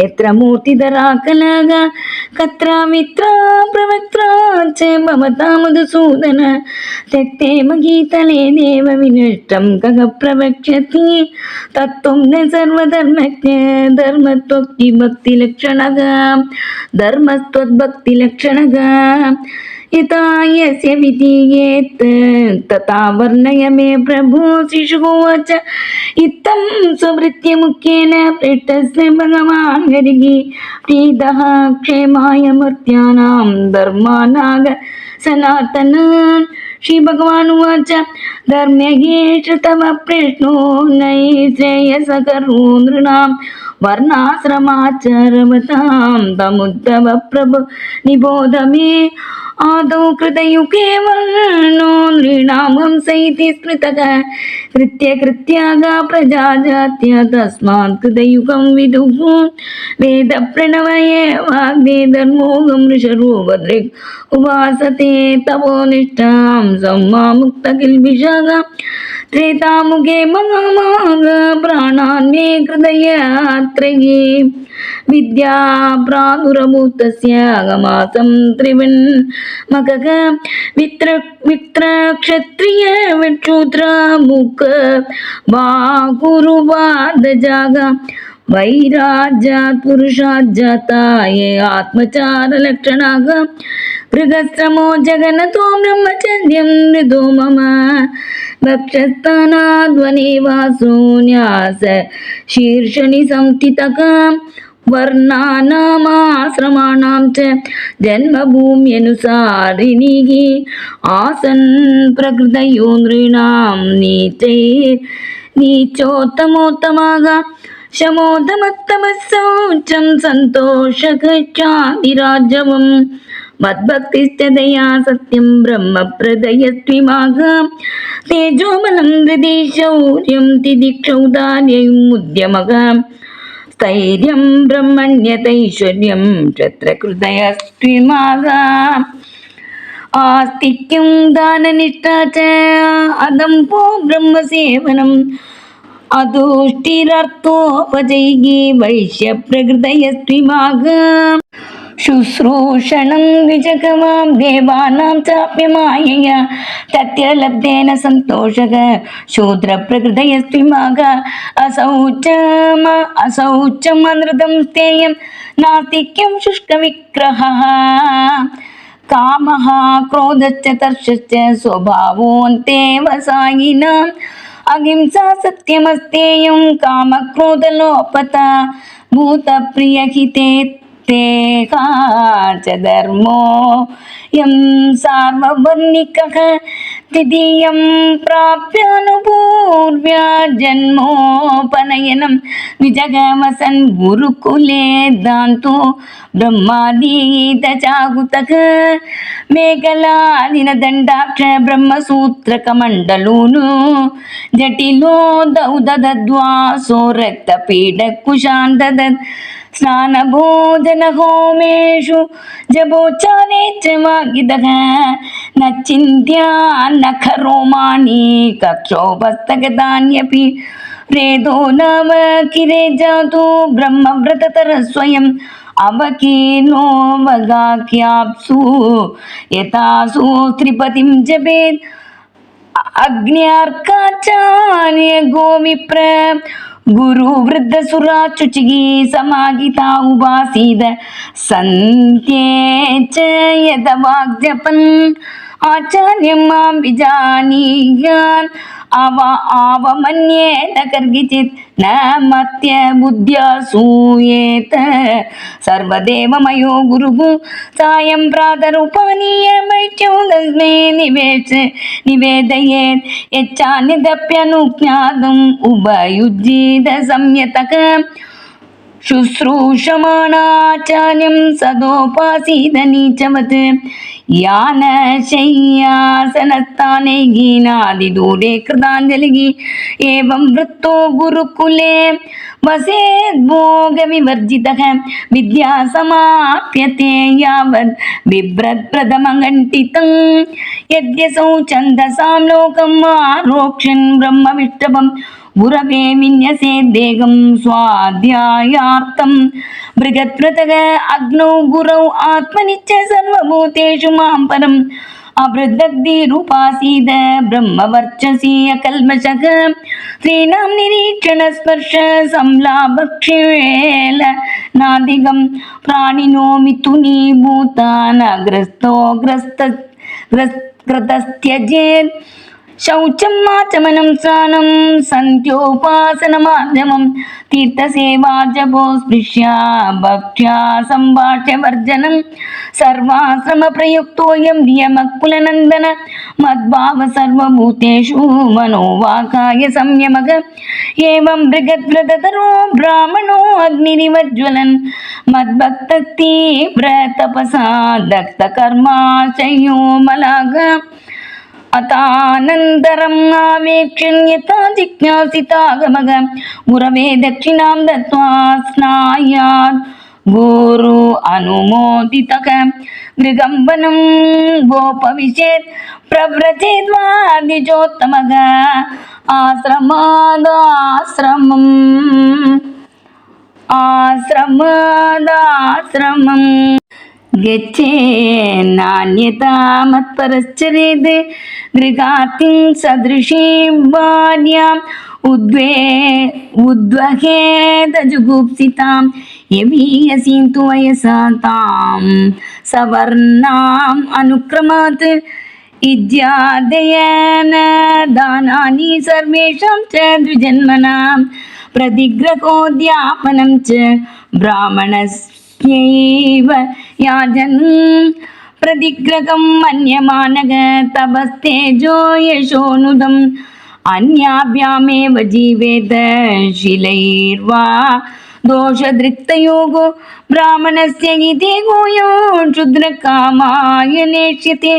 यत्र मूर्तिधरा कलग कत्र मित्रा प्रवक्त्रा च भवता मधुसूदन त्यक्ते मगीतले देव विनष्टं कः प्रवक्ष्यति तत्त्वं न सर्वधर्मज्ञ धर्मत्वक्तिभक्तिलक्षणः धर्मस्त्वद्भक्तिलक्षणः यथा यस्य विधीयेत् तथा वर्णय मे प्रभो शिशुवाच इत्थं स्ववृत्त्यमुख्येन पृष्टस्य भगवान् हरिः प्रीतः क्षेमाय मर्त्यानां धर्मानाग सनातनान् श्री भगवान उवाच धर्म्यगेश तव प्रश्नो नैश्रेयसकरो नृणां वर्णाश्रमाचरवतां तमुद्धव प्रभु निबोध मे आदौ कृतयुगे वर्णो नृणां हंस इति स्मृतः कृत्यागा प्रजा जात्य तस्मात् कृतयुगं विदुः वेदप्रणवये वाग्दे धर्मोऽहं ऋषरूपदृक् उवासते तवो निष्ठां सम्मा मुक्तकिल्बिषगा त्रेतामुखे महामाग प्राणान् मे हृदयात्रये विद्या प्रादुरभूतस्य अगमासं त्रिवन्मखः वित्रक्षत्रिय विक्षूत्र मुख बाहुरुवादजागा वैराज्यात् पुरुषात् जाता ये आत्मचारलक्षणाः मृगश्रमो जगन्नाथो ब्रह्मचर्यं मृदो मम भक्षस्थानाद्वनेवासो न्यास शीर्षणि संस्थितः वर्णानामाश्रमाणां च जन्मभूम्यनुसारिणिः आसन् प्रकृतयो नृणां नीचोत्तमोत्तमाः शमोदमत्तमशौचं सन्तोषगच्छादिराजवम् मद्भक्तिश्च दया सत्यं ब्रह्मप्रदयस्त्विमाग तेजोबलं हृदि शौर्यं तिदिक्षौदार्यमुद्यमः स्थैर्यं ब्रह्मण्यतैश्वर्यं क्षत्रकृतयस्त्विमाग आस्तिक्यं दाननिष्ठा च अदम्भो ब्रह्मसेवनम् अतुष्टिरर्थोपजैगी वैश्यप्रकृतयस्त्विमाग शुश्रूषणं द्विजगवां देवानां चाप्यमायया तत्यलब्धेन सन्तोषः शूद्रप्रकृतयस्त्विमाग असौचमनृतं स्थेयं नास्तिक्यं शुष्कविग्रहः कामः क्रोधश्च तर्षश्च स्वभावोऽन्ते वसायिनाम् अहिंसा सत्यमस्तेयं कामक्रोधलोपता भूतप्रियहिते तेहा च धर्मो यं सार्ववर्णिकः द्वितीयं प्राप्यानुभूर्व्या जन्मोपनयनं द्विजगमसन् गुरुकुले दान्तो ब्रह्मादीतचागुतः मेखलादिनदण्डाक्ष ब्रह्मसूत्रकमण्डलूनु जटिलो दौदद्वासो रक्तपीडकुशान् ददत् स्नानभोजनहोमेषु जपोच्चारे च वागिदः न चिन्त्या न खरोमाणि कक्षोपस्तगतान्यपि रेदो नाम किरे जातु ब्रह्मव्रततर स्वयम् अवकीर्णो वगाख्याप्सु यथासु त्रिपतिं जपेत् अग्न्यार्काचार्य गोविप्र गुरुवृद्धसुराचुचिः समागिता उपासीद सन्ध्ये च यदवाग्जपन् आचार्यं मां विजानीयान् आवमन्येत कर्गिचित् न मत्य बुद्ध्या सूयेत सर्वदेवमयो गुरुः सायं प्रातरुपानीय मैत्यो तस्मै निवेदयेत् यच्चान्यदप्यनुज्ञातुम् उभयुज्येत संयतः शुश्रूषमाणाचार्यं सदोपासीद नीचवत् यानशय्यासनस्थाने गीनादिदूरे कृताञ्जलिः एवं वृत्तो गुरुकुले वसेद्भोगविवर्जितः विद्या समाप्यते यावद् बिभ्रत्प्रथमघण्टितं यद्यसौ छन्दसां लोकम् आरोक्षन् ब्रह्मविष्टभम् गुरवे विन्यसेद्देहं स्वाध्यायार्थं बृहत्प्रतः अग्नौ गुरौ आत्मनि च सर्वभूतेषु मां परम् अवृद्धग्धिरुपासीद ब्रह्मवर्चसी अकल्मषः स्त्रीणां निरीक्षणस्पर्श संलाभक्षेल नादिगं प्राणिनो मिथुनीभूतानग्रस्तो ग्रस्तस्त्यजेत् शौचं आचमनं स्नानं सन्त्योपासनमाध्यमं तीर्थसेवा जपो स्पृश्या भक्ष्या सम्भाष्यवर्जनं सर्वाश्रमप्रयुक्तोऽयं नियमः कुलनन्दन मद्भाव सर्वभूतेषु मनोवाकाय संयमः एवं बृहद्व्रतधरो ब्राह्मणो अग्निरिवज्ज्वलन् मद्भक्ततीव्रतपसा दत्तकर्माशयो मलाग अतानन्तरम् आवेक्ष्यन् यथा जिज्ञासितागमग गुरवे दक्षिणां दत्त्वा स्नायात् गुरु अनुमोदितः गृहं वनं गोपविशेत् प्रव्रजेद्वादिजोत्तमः आश्रमादाश्रमम् गच्छेन्नान्यथा मत्परश्चरेत् गृहार्तिं सदृशीं भार्याम् उद्वहेदजुगुप्सितां यवीयसीं तु वयसा तां सवर्णाम् अनुक्रमात् इज्यादयन दानानि सर्वेषां च द्विजन्मनां प्रतिग्रहोद्यापनं च ब्राह्मणस्यैव याजन् प्रतिग्रहं मन्यमानः तपस्तेजो यशोनुदम् अन्याभ्यामेव जीवेत शिलैर्वा दोषदृक्तयोगो ब्राह्मणस्य इति गोयो क्षुद्रकामाय नेष्यते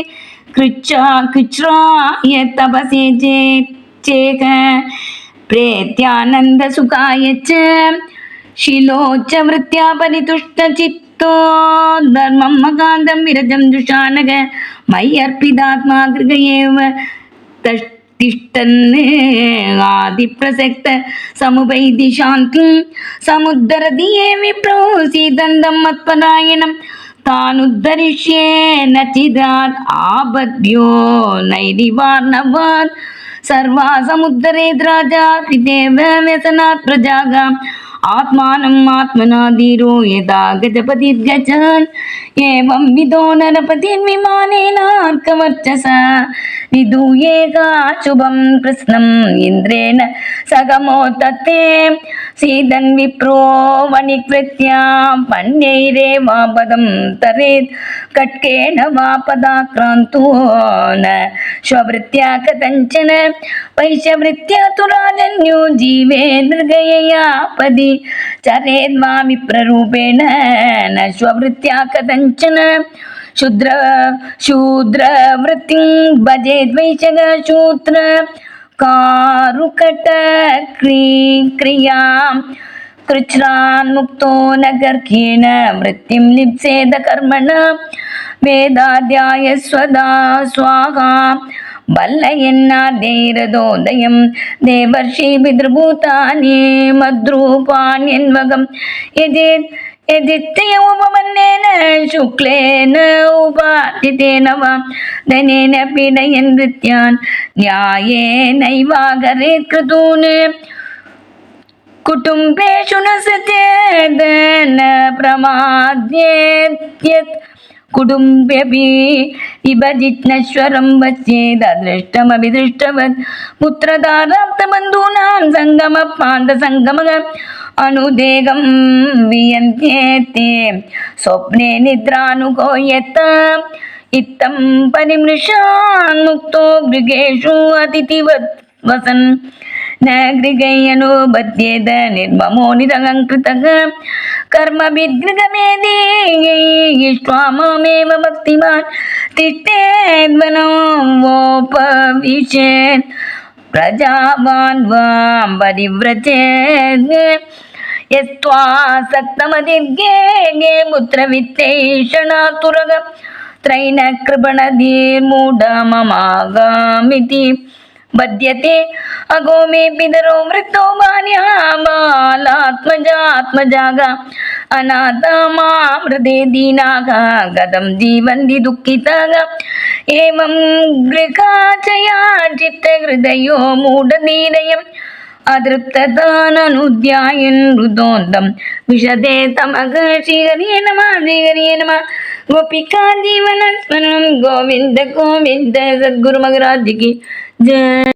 कृच्छ्राय तपसे चेक प्रेत्यानन्दसुखाय च शिलोच वृत्त्या परितुष्टचित्तो धर्मं मकान्तं विरजं जुषानग मय्यर्पितात्मा गृह एव तिष्ठन् आदिप्रसक्त समुपैति शान्तिं समुद्धरति ये विप्रो सीदन्तं मत्परायणं तानुद्धरिष्ये न चिदात् आपद्यो नैरिवार्णवात् सर्वा समुद्धरेद् राजा पितेव व्यसनात् प्रजागाम् आत्मानम् आत्मना धीरो यदा गजपतिर्गजन् एवं विदो नरपतिर्विमानेनार्कवर्चसा विदूयेका शुभं कृत्स्नम् इन्द्रेण सगमो तत्ते सीदन् विप्रो वनिकृत्यां पन्यैरेवा पदं तरेत् कट्केन वा पदाक्रान्तो न स्ववृत्त्या कथञ्चन वैश्यवृत्त्या तु राजन्यो जीवे नृगयया पदि चरेद्वा विप्ररूपेण न स्ववृत्त्या कथञ्चन शूद्रवृत्तिं भजेद्वैशग शूद्र कारुकट क्रियां कृच्छ्रान्मुक्तो न गर्खेण वृत्तिं लिप्सेद कर्मण वेदाध्याय स्वदा स्वाहा बल्लयन्नाद्यैरदोदयं देवर्षि पितृभूतानि मद्रूपाण्यन्वगं यदित्यय उपमन्नेन शुक्लेन उपादितेन वा धनेन पीडयन् नृत्यान् न्यायेनैवागरेत् क्रतून् कुटुम्बेषु न सचेत् न प्रमाद्येत् कुटुम्बेऽपि विभजित्नश्वरं वच्येददृष्टमभिदृष्टवत् पुत्रदाराप्तबन्धूनां सङ्गमपान्तसङ्गमः अनुदेगं वियन्त्येते स्वप्ने निद्रानुगो यत् इत्थं परिमृशान्मुक्तो गृहेषु अतिथिवत् वसन् न गृहैरनुबध्येद निर्ममो निरहङ्कृतः कर्मभिद्गृहमेदीयिष्ट्वा मामेव भक्तिमान् तिष्ठेद्वनोपविशेत् प्रजावान् वां परिव्रजेत् यस्त्वासक्तमधिर्गे पुत्रवित्तेषणातुरग त्रैणकृपणधीर्मूढममागामिति बध्यते अगो मे पितरो मृतो भार्या बालात्मजात्मजागा अनाथा मामृते दीनाः कथं जीवन्ति दुःखिताः एवं गृहाचया चित्तहृदयो मूढधीरयम् अतृप्तताननुध्यायन् हृदोन्दं विशदे तमः श्रीहरिये नमः श्रीहरिये नमः गोपिका जीवनस्मरणं गोविन्द गोविन्द सद्गुरु महाराज की जय।